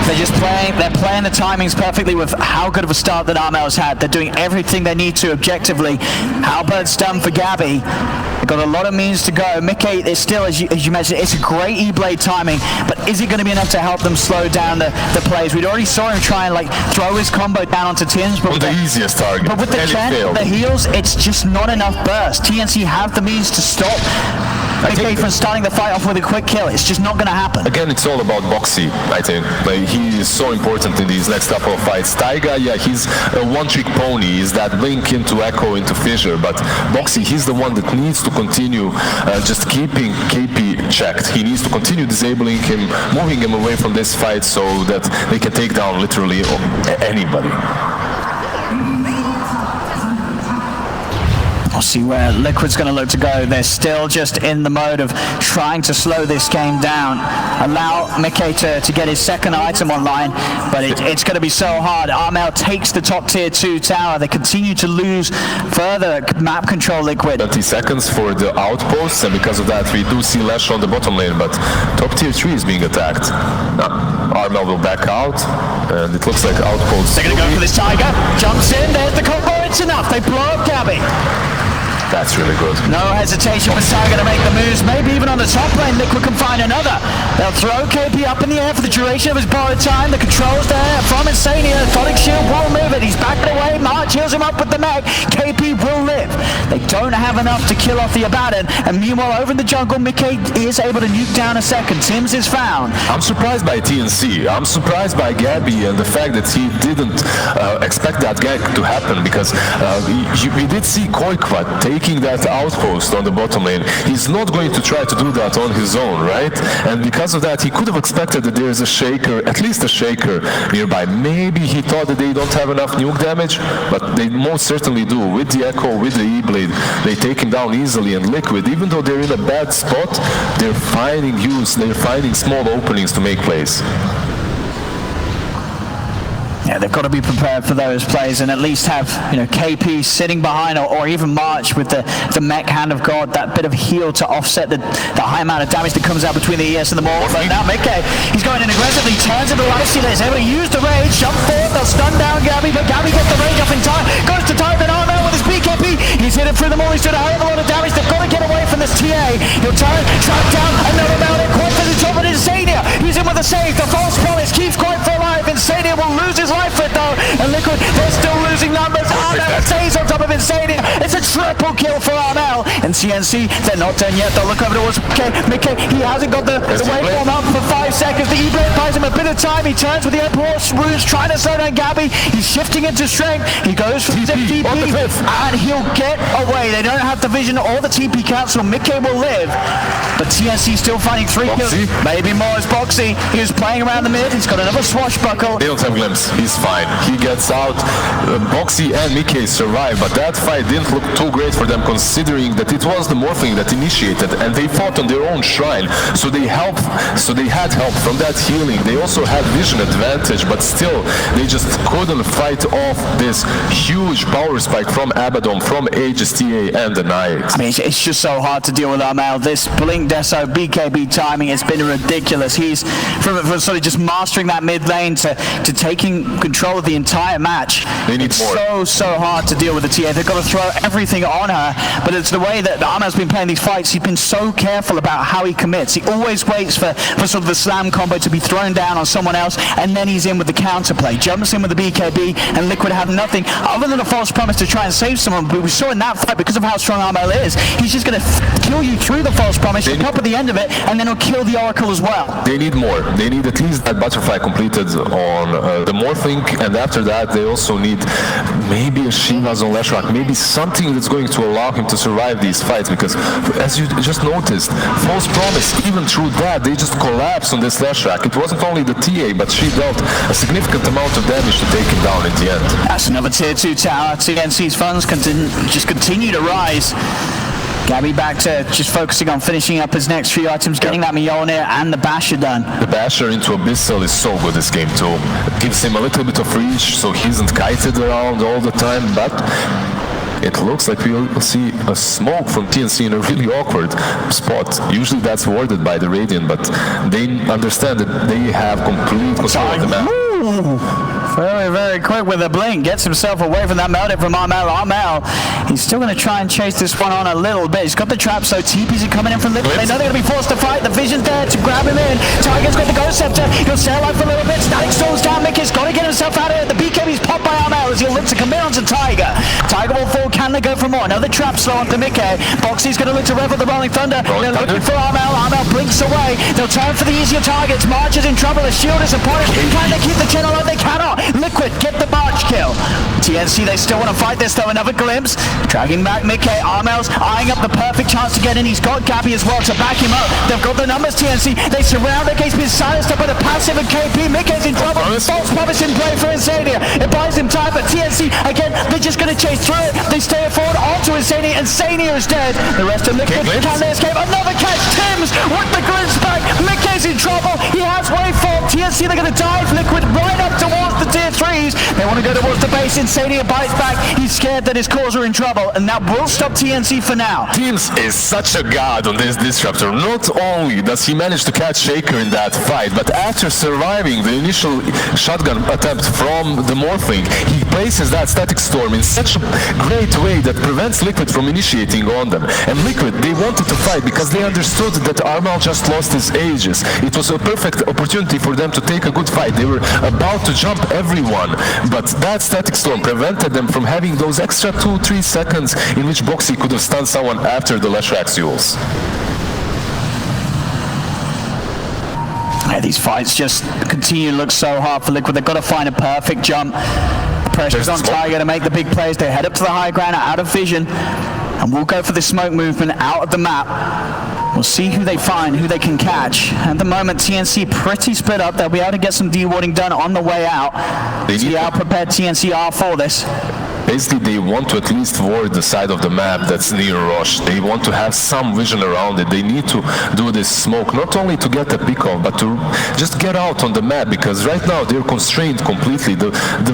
They're playing the timings perfectly with how good of a start that Armel's had. They're doing everything they need to objectively. Halberd's done for Gabby. They've got a lot of means to go. Mickey is still, as you mentioned, it's a great E-Blade timing, but is it going to be enough to help them slow down the plays? We'd already saw him try and throw his combo down onto Tims, but on the easiest target. But with the Chen, the heals, it's just not enough burst. TNC have the means to stop Mickey from starting the fight off with a quick kill. It's just not going to happen. Again, it's all about Boxy, I think. He is so important in these next couple of fights. Taiga, yeah, he's a one-trick pony. He's that link into Echo, into Fissure. But Boxy, he's the one that needs to continue just keeping KP checked. He needs to continue disabling him, moving him away from this fight so that they can take down literally anybody. We'll see where Liquid's going to look to go. They're still just in the mode of trying to slow this game down. Allow Mickey to get his second item online, but it's going to be so hard. Armel takes the top tier 2 tower. They continue to lose further map control, Liquid. 20 seconds for the outposts, and because of that we do see Lash on the bottom lane, but top tier 3 is being attacked. Armel will back out, and it looks like outposts. They're going to go for this Tiger. Jumps in, there's the combo, it's enough. They blow up Gabby. That's really good. No hesitation for Tiger to make the moves. Maybe even on the top lane, Liquid can find another. They'll throw KP up in the air for the duration of his borrowed time. The controls there from Insania. Phonic Shield will move it. He's backing away. March heals him up with the mech. KP will live. They don't have enough to kill off the Abaddon. And meanwhile, over in the jungle, Mickey is able to nuke down a second. Tims is found. I'm surprised by TNC. I'm surprised by Gabby and the fact that he didn't expect that gank to happen, because we did see Koikwa taking that outpost on the bottom lane. He's not going to try to do that on his own, right? And because of that, he could have expected that there is a Shaker, at least a Shaker nearby. Maybe he thought that they don't have enough nuke damage, but they most certainly do. With the Echo, with the E-Blade, they take him down easily. And Liquid, even though they're in a bad spot, they're finding small openings to make plays. Yeah, they've got to be prepared for those plays and at least have, KP sitting behind or even March with the mech Hand of God, that bit of heal to offset the high amount of damage that comes out between the ES and the Maul. But now Mickey, he's going in aggressively, turns into Lifestealer, is able to use the rage, jump forward, they'll stun down Gabby, but Gabby gets the rage off in time, goes to Titan Armel with his BKB, he's hit it through the Maul, he's doing a hell of a lot of damage, they've got to get away from this TA, he'll try and track down another Melon, quite for the top of Insania, he's in with a save, the false promise keeps quite for alive, Insania will lose his life for it though, and Liquid, they're still losing numbers. Armel stays on top of Insania. It's a triple kill for Armel. And TNC, they're not done yet. They'll look over towards Mickey. He hasn't got the waveform up for 5 seconds. The E-Blade buys him a bit of time. He turns with the Emperor runes, trying to slow down Gabby. He's shifting into strength. He goes for the TP, and he'll get away. They don't have the vision or the TP cancel. Mickey will live, but TNC still finding 3 kills. Maybe more as Boxy. He was playing around the mid. He's got another swashbuckle. They don't have glimpse. He's fine. He gets out. Boxy and Mickey survive, but that fight didn't look too great for them, considering that it was the Morphling that initiated, and they fought on their own shrine. So they had help from that healing. They also had vision advantage, but still, they just couldn't fight off this huge power spike from Abaddon, from Aegis TA and the Knights. I mean, it's just so hard to deal with Armel. This Blink Deso BKB timing, it's been ridiculous. He's from sort of just mastering that mid lane to taking control of the entire match. They need more. So hard to deal with the TA. They've got to throw everything on her, but it's the way that Armel's been playing these fights. He's been so careful about how he commits. He always waits for sort of the slam combo to be thrown down on someone else, and then he's in with the counterplay. Jumps in with the BKB, and Liquid have nothing other than a false promise to try and save someone. But we saw in that fight, because of how strong Armel is, he's just going to kill you through the false promise, hook up at the end of it, and then he'll kill the Oracle as well. They need more. They need at least that butterfly completed on the Morphling, and after that they also need maybe a Shivas on Leshrac, maybe something that's going to allow him to survive these fights, because as you just noticed, False Promise, even through that, they just collapsed on this Leshrac. It wasn't only the TA, but she dealt a significant amount of damage to take him down in the end. That's another tier 2 tower. TNC's funds just continue to rise. Gabby back to just focusing on finishing up his next few items, getting that Mjolnir and the Basher done. The Basher into Abyssal is so good this game too. It gives him a little bit of reach, so he isn't kited around all the time, but it looks like we'll see a smoke from TNC in a really awkward spot. Usually that's warded by the Radiant, but they understand that they have complete control of the map. Very, very quick with a blink. Gets himself away from that meltdown from Armel. Armel, he's still going to try and chase this one on a little bit. He's got the trap, so TPs are coming in from Liquid. They know they're going to be forced to fight. The Vision's there to grab him in. Tiger's got the Ghost Scepter. He'll stay alive for a little bit. Static Storm's down. Mickey's got to get himself out of it. The BKB's popped by Armel as he'll look to commit onto Tiger. Tiger will fall. Can they go for more? Another trap slow onto Mickey. Boxy's going to look to revel the Rolling Thunder. They're looking for Armel. Armel blinks away. They'll turn for the easier targets. March is in trouble. The shield is upon it. Can they keep the chin alive? They cannot. Liquid get the March kill. TNC, they still want to fight this though. Another glimpse. Dragging back Mickey. Armel's eyeing up the perfect chance to get in. He's got Gabby as well to back him up. They've got the numbers, TNC. They surround the case, being silenced up by the passive and KP. Mickey's in trouble. False Promise in play for Insania. It buys him time, but TNC, again, they're just going to chase through it. They stay forward onto Insania. Insania is dead. The rest of Liquid, can they escape? Another catch. Tim's with the glimpse back. Mickey's in trouble. He has waveform. TNC, they're going to dive Liquid right up towards the tier 3s. They want to go towards the base. Insania bites back. He's scared that his cores are in trouble, and that will stop TNC for now. Teams is such a god on this Disruptor. Not only does he manage to catch Shaker in that fight, but after surviving the initial shotgun attempt from the Morphling, he places that Static Storm in such a great way that prevents Liquid from initiating on them. And Liquid, they wanted to fight because they understood that Armel just lost his Aegis. It was a perfect opportunity for them to take a good fight. They were about to jump everyone, but that Static Storm prevented them from having those extra 2-3 seconds in which Boxy could have stunned someone after the Leshrac duels. Yeah, these fights just continue to look so hard for Liquid. They've got to find a perfect jump. The pressure's on Tiger to make the big plays. They head up to the high ground out of vision, and we'll go for the smoke movement out of the map. We'll see who they find, who they can catch. At the moment, TNC pretty split up. They'll be able to get some dewarding done on the way out. See how prepared TNC are for this. Basically, they want to at least ward the side of the map that's near Rosh. They want to have some vision around it. They need to do this smoke, not only to get a pick off, but to just get out on the map, because right now they're constrained completely. The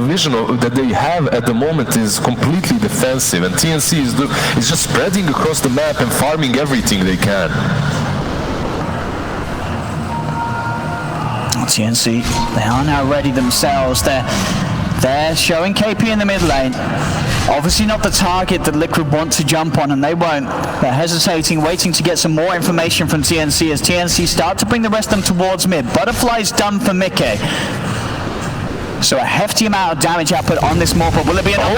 vision that they have at the moment is completely defensive, and TNC is just spreading across the map and farming everything they can. TNC, they are now ready themselves. They're showing KP in the mid lane. Obviously not the target that Liquid want to jump on, and they won't. They're hesitating, waiting to get some more information from TNC as TNC start to bring the rest of them towards mid. Butterfly's done for Mickey. So a hefty amount of damage output on this Morphle. Will it be enough?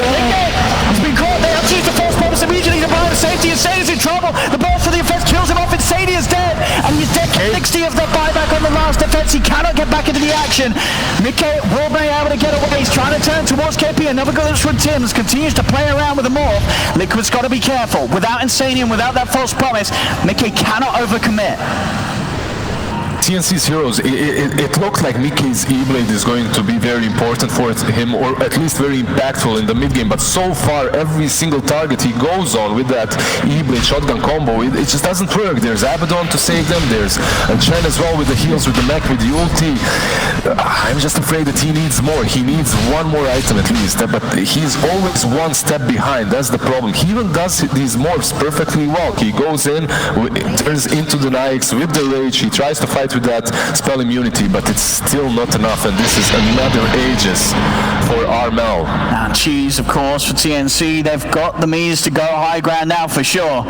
He's been caught. They have to use the False Promise immediately to buy him safety. Insania's in trouble. The burst for the offense kills him off. Insania's dead. And he's dead. 60 of the buyback on the last defense. He cannot get back into the action. Mickey will be able to get away. He's trying to turn towards KP. Another glimpse from Tim's. Continues to play around with the Morph. Liquid's got to be careful. Without Insania and without that False Promise, Mickey cannot overcommit. TNC's heroes, it looked like Mickey's E-Blade is going to be very important for him, or at least very impactful in the mid game, but so far every single target he goes on with that E-Blade shotgun combo, it just doesn't work. There's Abaddon to save them, there's Chen as well with the heals, with the mech, with the ulti. I'm just afraid that he needs more. He needs one more item at least, but he's always one step behind. That's the problem. He even does these morphs perfectly well. He goes in, turns into the Nyx with the rage, he tries to fight with that spell immunity, but it's still not enough, and this is another Aegis for Armel. And cheese, of course, for TNC. They've got the means to go high ground now for sure.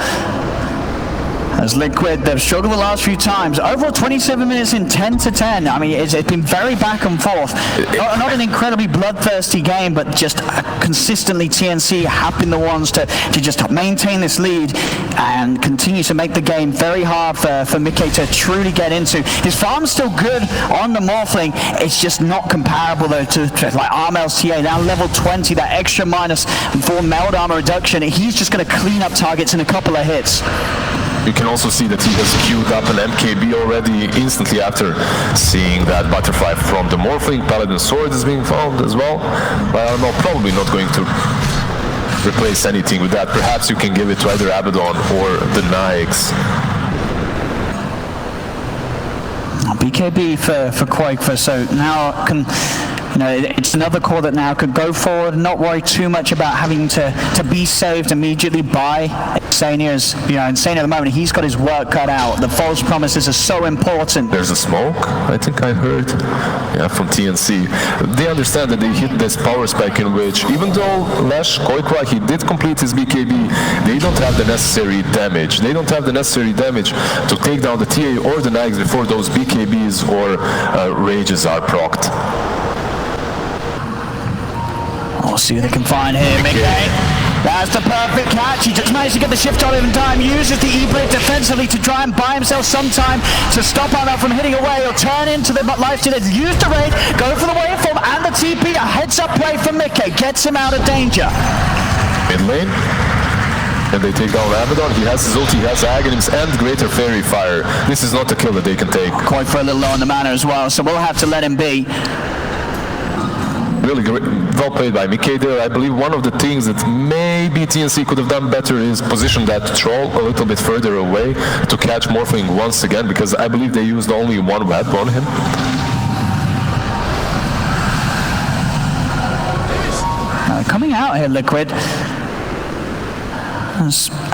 As Liquid, they've struggled the last few times. Overall, 27 minutes in, 10-10. I mean, it's been very back and forth. Not an incredibly bloodthirsty game, but just consistently TNC have been the ones to just maintain this lead and continue to make the game very hard for Mickey to truly get into. His farm's still good on the Morphling. It's just not comparable, though, to like Armel's TA, now level 20, that extra minus for meld armor reduction. He's just going to clean up targets in a couple of hits. You can also see that he has queued up an MKB already instantly after seeing that butterfly from the Morphling. Paladin Sword is being found as well. But I don't know, probably not going to replace anything with that. Perhaps you can give it to either Abaddon or the Nyx. BKB for Quake, so now can... it's another core that now could go forward, not worry too much about having to be saved immediately by Insania. As Insania at the moment, he's got his work cut out. The false promises are so important. There's a smoke, I think I heard, from TNC. They understand that they hit this power spike in which, even though Lesh Koikwa, he did complete his BKB, they don't have the necessary damage. They don't have the necessary damage to take down the TA or the Nyx before those BKBs or rages are procced. We'll see what they can find here, Mickey. That's the perfect catch. He just managed to get the shift on in time, uses the E-Blade defensively to try and buy himself some time to stop Armel from hitting away. He'll turn into the lifesteal. Use the raid, go for the waveform and the TP. A heads-up play from Mickey. Gets him out of danger. Mid lane. And they take down Abaddon. He has his ulti, he has Aghanims and Greater Fairy Fire. This is not a kill that they can take. Quite for a little low on the mana as well, so we'll have to let him be. Really great, well played by Mickey there. I believe one of the things that maybe TNC could have done better is position that troll a little bit further away to catch Morphling once again, because I believe they used only one web on him. Coming out here, Liquid.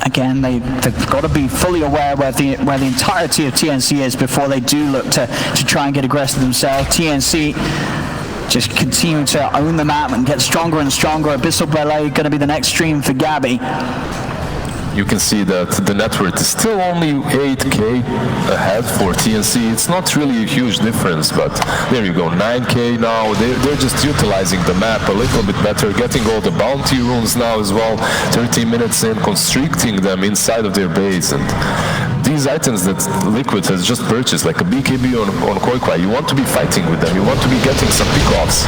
Again, they've got to be fully aware where the entirety of TNC is before they do look to try and get aggressive themselves. TNC just continue to own the map and get stronger and stronger. Abyssal Ballet going to be the next stream for Gabby. You can see that the net worth is still only 8k ahead for TNC. It's not really a huge difference, but there you go, 9k now. They're just utilizing the map a little bit better, getting all the bounty runes now as well. 13 minutes in, constricting them inside of their base. And these items that Liquid has just purchased, like a BKB on Koikwa, you want to be fighting with them. You want to be getting some pickoffs,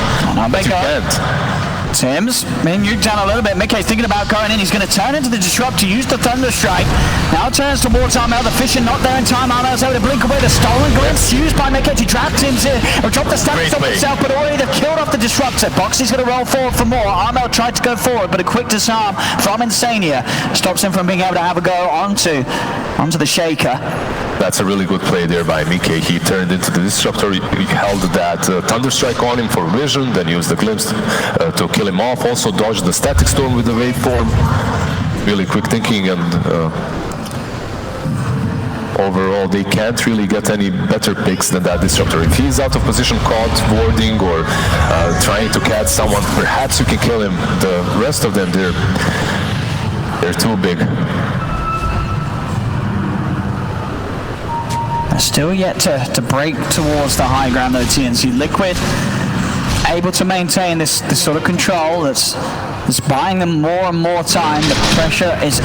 but you can't. Tim's being nuked down a little bit. Mickey's thinking about going in. He's going to turn into the Disrupt to use the Thunder Strike. Now turns towards Armel. The Fisher not there in time. Armel's able to blink away the stolen glimpse used by Mickey to trap Tim's in. He'll drop the stun stop himself, but already they've killed off the Disruptor. Boxy's going to roll forward for more. Armel tried to go forward, but a quick disarm from Insania stops him from being able to have a go onto the Shaker. That's a really good play there by Mickey. He turned into the Disruptor, he held that Thunder Strike on him for vision, then used the Glimpse to kill him off, also dodged the Static Storm with the waveform. Really quick thinking, and overall they can't really get any better picks than that Disruptor. If he's out of position, caught warding or trying to catch someone, perhaps you can kill him. The rest of them, they're too big. Still yet to break towards the high ground though, TNC. Liquid able to maintain this sort of control that's buying them more and more time. The pressure is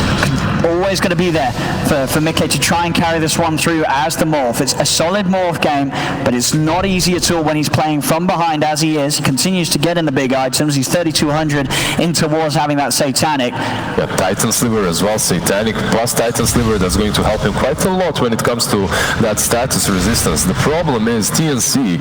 always going to be there for Mickey to try and carry this one through as the Morph. It's a solid Morph game, but it's not easy at all when he's playing from behind as he is. He continues to get in the big items. He's 3,200 in towards having that Satanic. Yeah, Titan Sliver as well, Satanic plus Titan Sliver, that's going to help him quite a lot when it comes to that status resistance. The problem is TNC,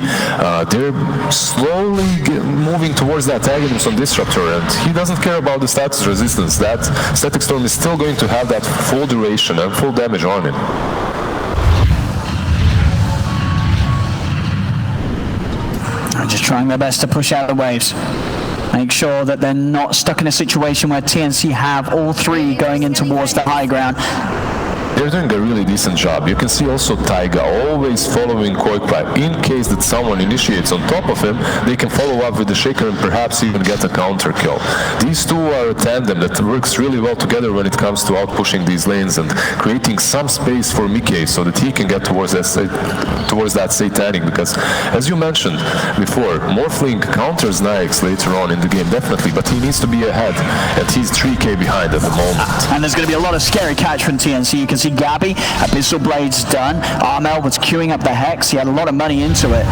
they're slowly moving towards that Aghanims on Disruptor, and he doesn't care about the status resistance. That Static Storm is still going to have that full duration and full damage on him. I'm just trying their best to push out the waves. Make sure that they're not stuck in a situation where TNC have all three going in towards the high ground. they're doing a really decent job. You can see also Taiga always following Koikpa. In case that someone initiates on top of him, they can follow up with the Shaker and perhaps even get a counter kill. These two are a tandem that works really well together when it comes to out-pushing these lanes and creating some space for Mickey so that he can get towards that Satanic, because as you mentioned before, Morphling counters Nyx later on in the game, definitely, but he needs to be ahead, and he's 3k behind at the moment. And there's going to be a lot of scary catch from TNC. You can see Gabby, Abyssal Blade's done. Armel was queuing up the Hex. He had a lot of money into it.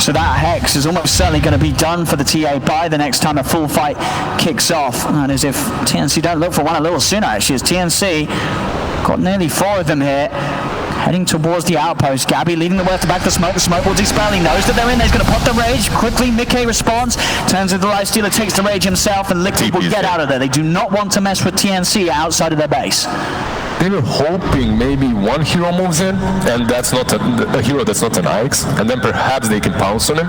So that Hex is almost certainly going to be done for the TA by the next time the full fight kicks off. And as if TNC don't look for one a little sooner, actually, as TNC got nearly 4 of them here. Heading towards the outpost. Gabby leading the way at the back of the smoke. The smoke will dispel. He knows that they're in there. He's going to pop the rage. Quickly, Mickey responds. Turns into the Lifestealer, takes the rage himself, and Liquid will get out of there. They do not want to mess with TNC outside of their base. They were hoping maybe one hero moves in, and that's not a hero that's not an Nyx, and then perhaps they can pounce on him.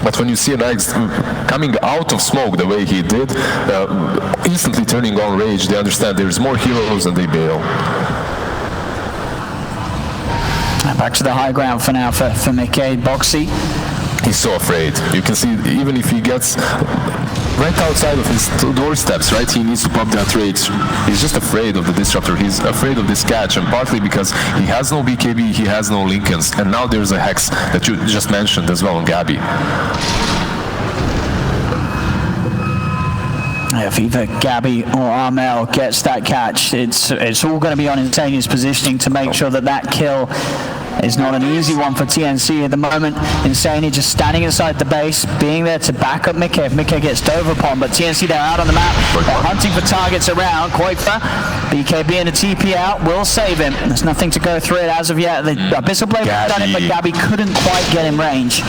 But when you see an Nyx coming out of smoke the way he did, instantly turning on rage, they understand there's more heroes and they bail. Back to the high ground for now for Mickey. Boxy. He's so afraid. You can see even if he gets right outside of his doorsteps, right, he needs to pop that rage. He's just afraid of the Disruptor. He's afraid of this catch, and partly because he has no BKB, he has no Lincolns, and now there's a Hex that you just mentioned as well on Gabby. If either Gabby or Armel gets that catch, it's all going to be on Insania's positioning to make sure that that kill is not an easy one for TNC at the moment. Insania just standing inside the base, being there to back up Mickey if Mickey gets dove upon, but TNC, they're out on the map. They're hunting for targets around. Koikfa, BKB and a TP out will save him. There's nothing to go through it as of yet. The Abyssal Blade has done it, but Gabby couldn't quite get in range.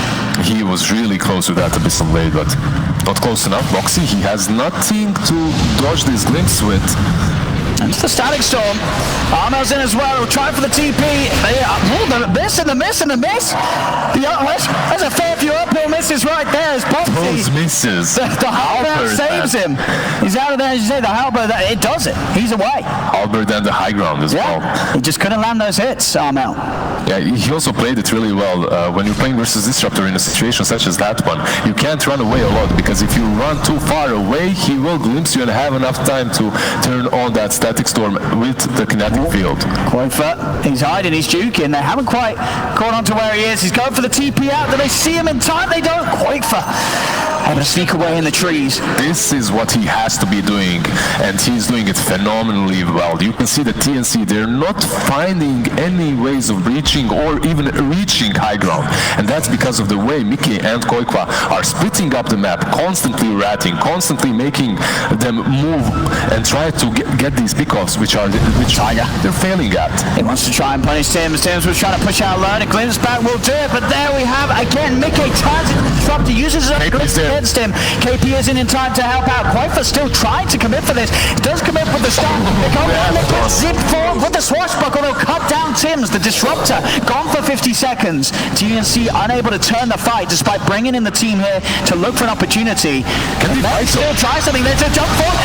He was really close with that Abyssal Blade, but not close enough. Boxy, he has nothing to dodge this glimpse with. And the Static Storm. Armel's in as well. He'll try for the TP. The miss and the miss and the miss. There's a fair few uphill misses right there. As those misses. The Halberd saves him. He's out of there, as you say. The Halberd, it does it. He's away. Halberd and the high ground as well. He just couldn't land those hits, Armel. Yeah, he also played it really well. When you're playing versus Disruptor in a situation such as that one, you can't run away a lot, because if you run too far away, he will glimpse you and have enough time to turn on that Static Storm with the kinetic field. Koikfa, he's hiding, he's juking. They haven't quite caught on to where he is. He's going for the TP out. Do they see him in time? They don't. Koikfa able to sneak away in the trees. This is what he has to be doing, and he's doing it phenomenally well. You can see the TNC, they're not finding any ways of breaching or even reaching high ground, and that's because of the way Mickey and Koikfa are splitting up the map, constantly ratting, constantly making them move and try to get these pickoffs, which they're failing at. He wants to try and punish Tims. Tims was trying to push out alone. A glimpse back will do it, but there we have again Mickey tries to disrupt. He uses his own glimpse against him. KP isn't in time to help out. Koikfa still trying to commit for this. Does commit with the start. They go down, they put zip forward with the swashbuckle. They'll cut down Tims. The disruptor gone for 50 seconds. TNC unable to turn the fight despite bringing in the team here to look for an opportunity. They still try something. There's a jump forward.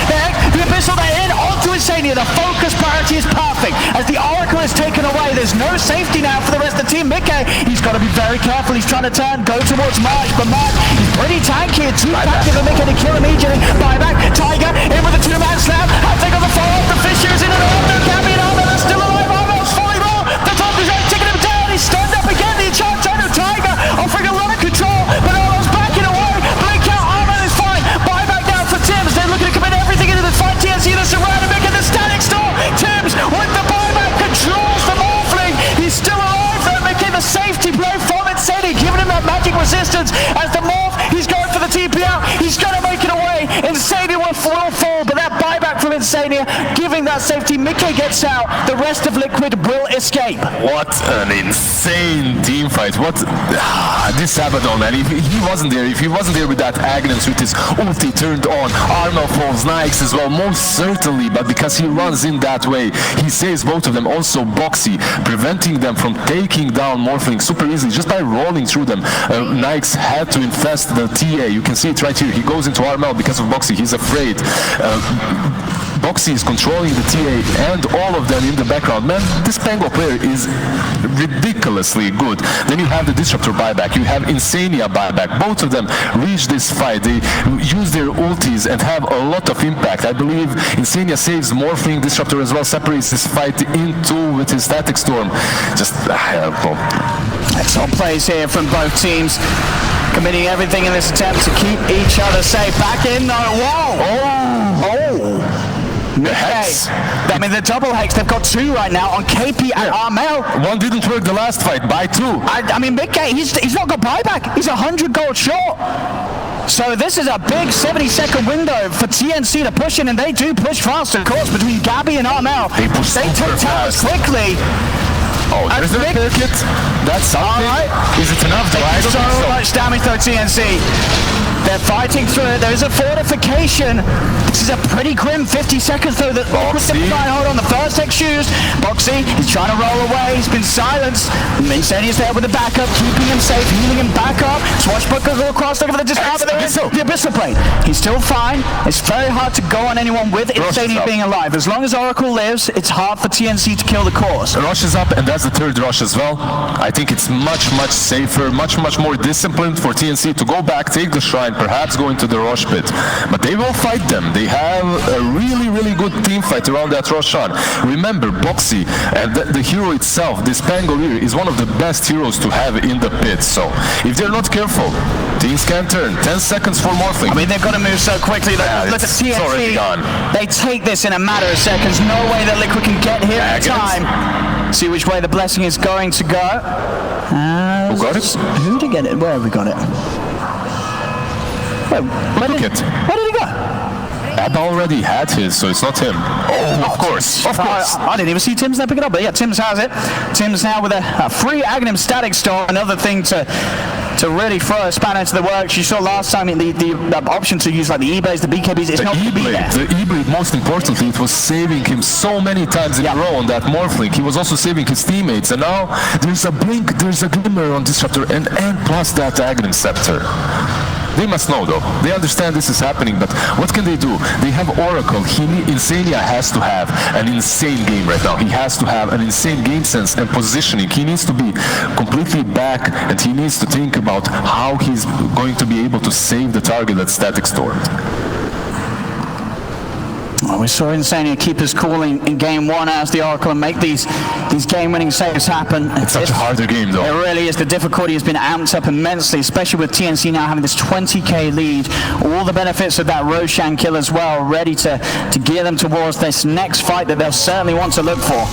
The Abyssal, they're in onto Insania. The focus priority is perfect. As the Oracle is taken away, there's no safety now for the rest of the team. Mickey, he's got to be very careful. He's trying to go towards March, but March, he's pretty tanky. Too tanky for Mickey to kill immediately. Buyback, Tiger, in with a two-man slam. I think on the follow-up, the Fisher is in and out. No Gabby and Armel are still alive. Armel's fully low. The top is out, taking him down. He stands up again. The enchant to Tiger, offering a lot of control, but Armel's backing away. Blink out, Armel is fine. Buyback down for Tims. They're looking to commit everything into the fight. TNC, the surrounding Mickey, the Static Storm. Tims with the buyback controls the Morphling. He's still alive though, Mickey. The safety play from Insania, giving him that magic resistance as the Morph. He's going for the TP out. He's going to make it away. Insania will fall, but that buyback from Insania, giving that safety. Mickey gets out. The rest of Liquid will escape. What an insane team fight. What this Abaddon, and if he wasn't there with that Agnes with his ulti turned on, Armel falls, Nyx as well, most certainly, but because he runs in that way, he saves both of them. Also Boxy, preventing them from taking down Morphling super easily just by rolling through them. Nyx had to infest the TA. You can see it right here. He goes into Armel because of Boxy. He's afraid. Boxy is controlling the TA and all of them in the background. Man, this Pango player is ridiculously good. Then you have the Disruptor buyback, you have Insania buyback. Both of them reach this fight. They use their ultis and have a lot of impact. I believe Insania saves Morphling, Disruptor as well, separates this fight in two with his Static Storm. Just, Excellent plays here from both teams, committing everything in this attempt to keep each other safe. Back in, the Hex. I mean, the double Hex, they've got two right now on KP and Armel. One didn't work the last fight, by two. I mean, Mickey, he's not got buyback. He's 100 gold short. So this is a big 70-second window for TNC to push in, and they do push fast, of course, between Gabby and Armel. They take towers quickly. Oh, there's a kill kit. That's something. Right. Is it enough? Taking so much damage though, TNC. They're fighting through it. There is a fortification. This is a pretty grim 50 seconds though that Liquid's going to try and hold on. The first Hex used. Boxy is trying to roll away. He's been silenced. Insania's there with the backup, keeping him safe, healing him back up. Swashbuckler go across, look at the discover there is the Abyssal Blade. He's still fine. It's very hard to go on anyone with Insania being alive. As long as Oracle lives, it's hard for TNC to kill the cause. Rush is up, and that's the third rush as well. I think it's much safer, much more disciplined for TNC to go back, take the shrine, perhaps go into the Rosh pit. But they will fight them. They have a really good team fight around that Roshan. Remember, Boxy and the hero itself, this Pangolier, is one of the best heroes to have in the pit. So if they're not careful, things can turn. 10 seconds for Morphling. I mean, they've got to move so quickly. Look at TNC. They take this in a matter of seconds. No way that Liquid can get here in time. See which way the blessing is going to go. Who got it? Who did get it? Where have we got it? Wait, where did he go? Ab already had his, so it's not him. Oh, of course. I didn't even see Tim's there pick it up, but yeah, Tim's has it. Tim's now with a free Aghanim Static Storm, another thing to really throw a spanner into the works. You saw last time the option to use like the E-Blades, the BKBs, it's not going to be there. The E-Blade, most importantly, it was saving him so many times in a row on that Morphling. He was also saving his teammates, and now there's a blink, there's a glimmer on Disruptor, and plus that Aghanim Scepter. They must know though. They understand this is happening, but what can they do? They have Oracle. Insania has to have an insane game right now. He has to have an insane game sense and positioning. He needs to be completely back, and he needs to think about how he's going to be able to save the target that's Static Storm. Well, we saw Insania keep his cool in game one as the Oracle and make these game-winning saves happen. It's such a harder game, though. It really is. The difficulty has been amped up immensely, especially with TNC now having this 20k lead. All the benefits of that Roshan kill as well, ready to gear them towards this next fight that they'll certainly want to look for.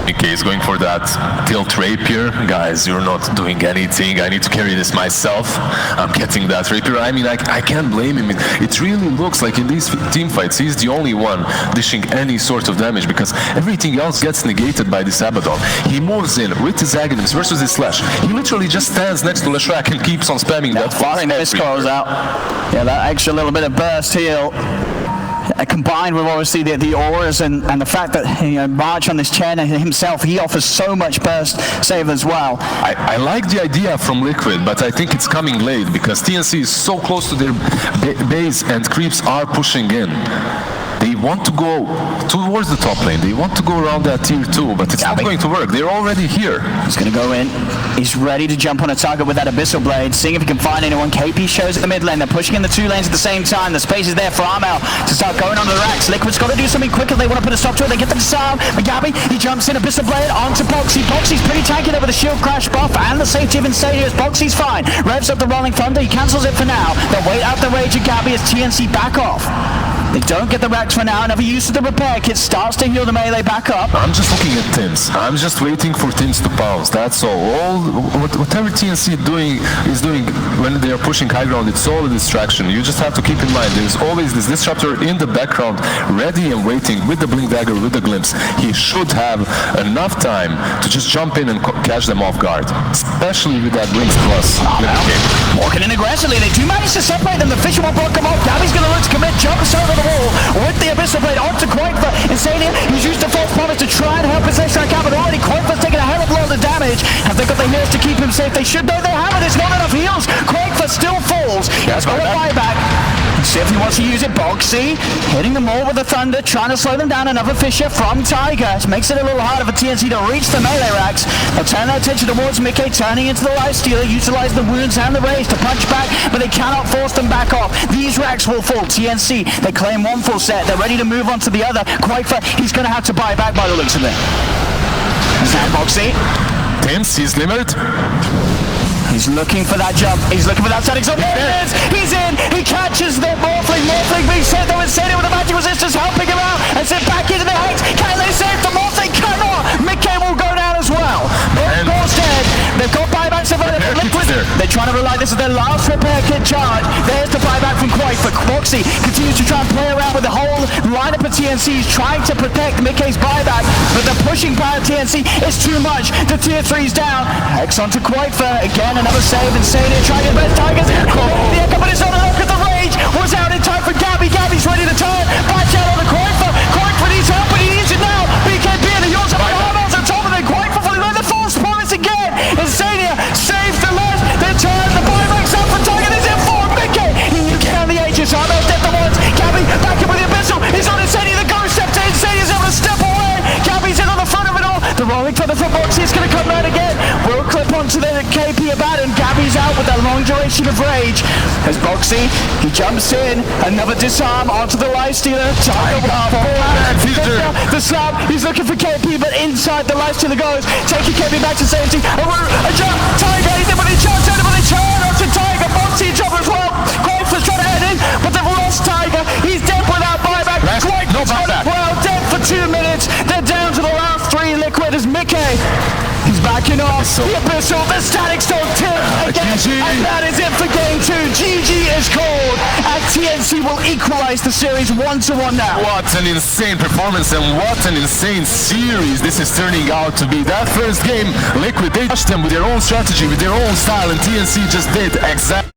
Okay, he's going for that tilt rapier. Guys, you're not doing anything. I need to carry this myself. I'm getting that rapier. I mean, I can't blame him. It really looks like in these team fights, he's the only one dishing any sort of damage because everything else gets negated by this Abaddon. He moves in with his Aghanims versus his Slash. He literally just stands next to Leshrac and keeps on spamming that. Firing this calls out. Yeah, that extra little bit of burst heal. Combined with obviously the auras and the fact that March on this chair himself, he offers so much burst save as well. I like the idea from Liquid, but I think it's coming late because TNC is so close to their base and creeps are pushing in. They want to go towards the top lane. They want to go around that tier 2, but it's not going to work. They're already here. He's going to go in. He's ready to jump on a target with that Abyssal Blade, seeing if he can find anyone. KP shows at the mid lane. They're pushing in the 2 lanes at the same time. The space is there for Armel to start going on the racks. Liquid's got to do something quicker. They want to put a stop to it. They get the disarm. Gabby, he jumps in. Abyssal Blade onto Boxy. Boxy's pretty tanky there with the shield crash buff and the safety of Insania. Boxy's fine. Revs up the Rolling Thunder. He cancels it for now. They'll wait out the rage of Gabby as TNC back off. They don't get the racks for now. Another use of the repair kit starts to heal the melee back up. I'm just looking at Tims. I'm just waiting for Tims to pounce. That's all. Whatever TNC is doing when they are pushing high ground, it's all a distraction. You just have to keep in mind there's always this Disruptor in the background, ready and waiting with the Blink Dagger, with the Glimpse. He should have enough time to just jump in and catch them off guard, especially with that Blinks Plus. Walking in aggressively, they do manage to separate them. The Fisher will block them off. Gabby's going to look to commit, jumps over the wall with the Abyssal Blade onto Quakefer. Insania, he's used the false promise to try and help his extra cap, but already Quakefer's taking a hell of a lot of damage. Have they got the heals to keep him safe? They should, though they have it. It's not enough heals. Quakefer still falls. He's got a buyback. See if he wants to use it. Boxy hitting them all with the thunder, trying to slow them down. Another Fissure from Tiger. It makes it a little harder for TNC to reach the melee racks. They'll turn their attention towards Mickey, turning into the Lifestealer, utilize the wounds and the rage to punch back, but they cannot force them back off. These racks will fall. TNC, they claim one full set. They're ready to move on to the other. Quaifa, he's going to have to buy back by the looks of it. Is that Boxy? Tense, he's limbered. He's looking for that jump. He's looking for that setting. So there it is. He's in. He catches the Morphling. Morphling being set though. Insane with the magic resistance helping him out. And sent back into the Hex. Can they save the Morphling? Cannot. Mickey will go down as well. Of course dead. They've got buybacks available. Liquid. They're trying to rely. This is their last repair kit charge. There's the buyback from Quaifa. Boxy continues to try and play around with the whole lineup of TNCs, trying to protect Mickey's buyback. But the pushing power of TNC is too much. The tier 3's down. Hex onto Quaifa. Again, another save. Insane trying to get best Tigers. The echo, but it's not enough because the rage was out in time for Gabby. Gabby's ready to turn. Back out on the Quaifa. Quaifa needs help, but he needs it now. BKB and the Yorks up on the arms on top of it. Quaifa fully loaded the false promise again. Insania saves the last. They turn the buyback's up for Tiger. There's in for Mickey. He can the Aegis. Arnold dead the ones. Gabby back in with the Abyssal. He's on Insania. The ghost step to Insania's able to step away. Gabby's in on the front of it all. The rolling for the foot box is going to come out again. Will clip onto the KP Abaddon. Gabby's out with that long duration of rage. As Boxy, he jumps in. Another disarm onto the Lifestealer. Tiger the slap. He's looking for KP, but inside the Lifestealer goes. Taking KP back to safety. A jump. Tiger, he's in with the jump. But they turn onto Tiger. Boxy jump as well. Quaifa's trying to head in, but they've lost Tiger. He's dead without buyback. Quaifa's well dead for 2 minutes. They're down to the last 3. Liquid as Mickey. He's backing off. The Abyssal, the Static Stone tip again. And that is it for game 2. GG is called. And TNC will equalize the series 1-1 now. What an insane performance and what an insane series this is turning out to be. That first game, Liquid, they touched them with their own strategy, with their own style, and TNC just did exactly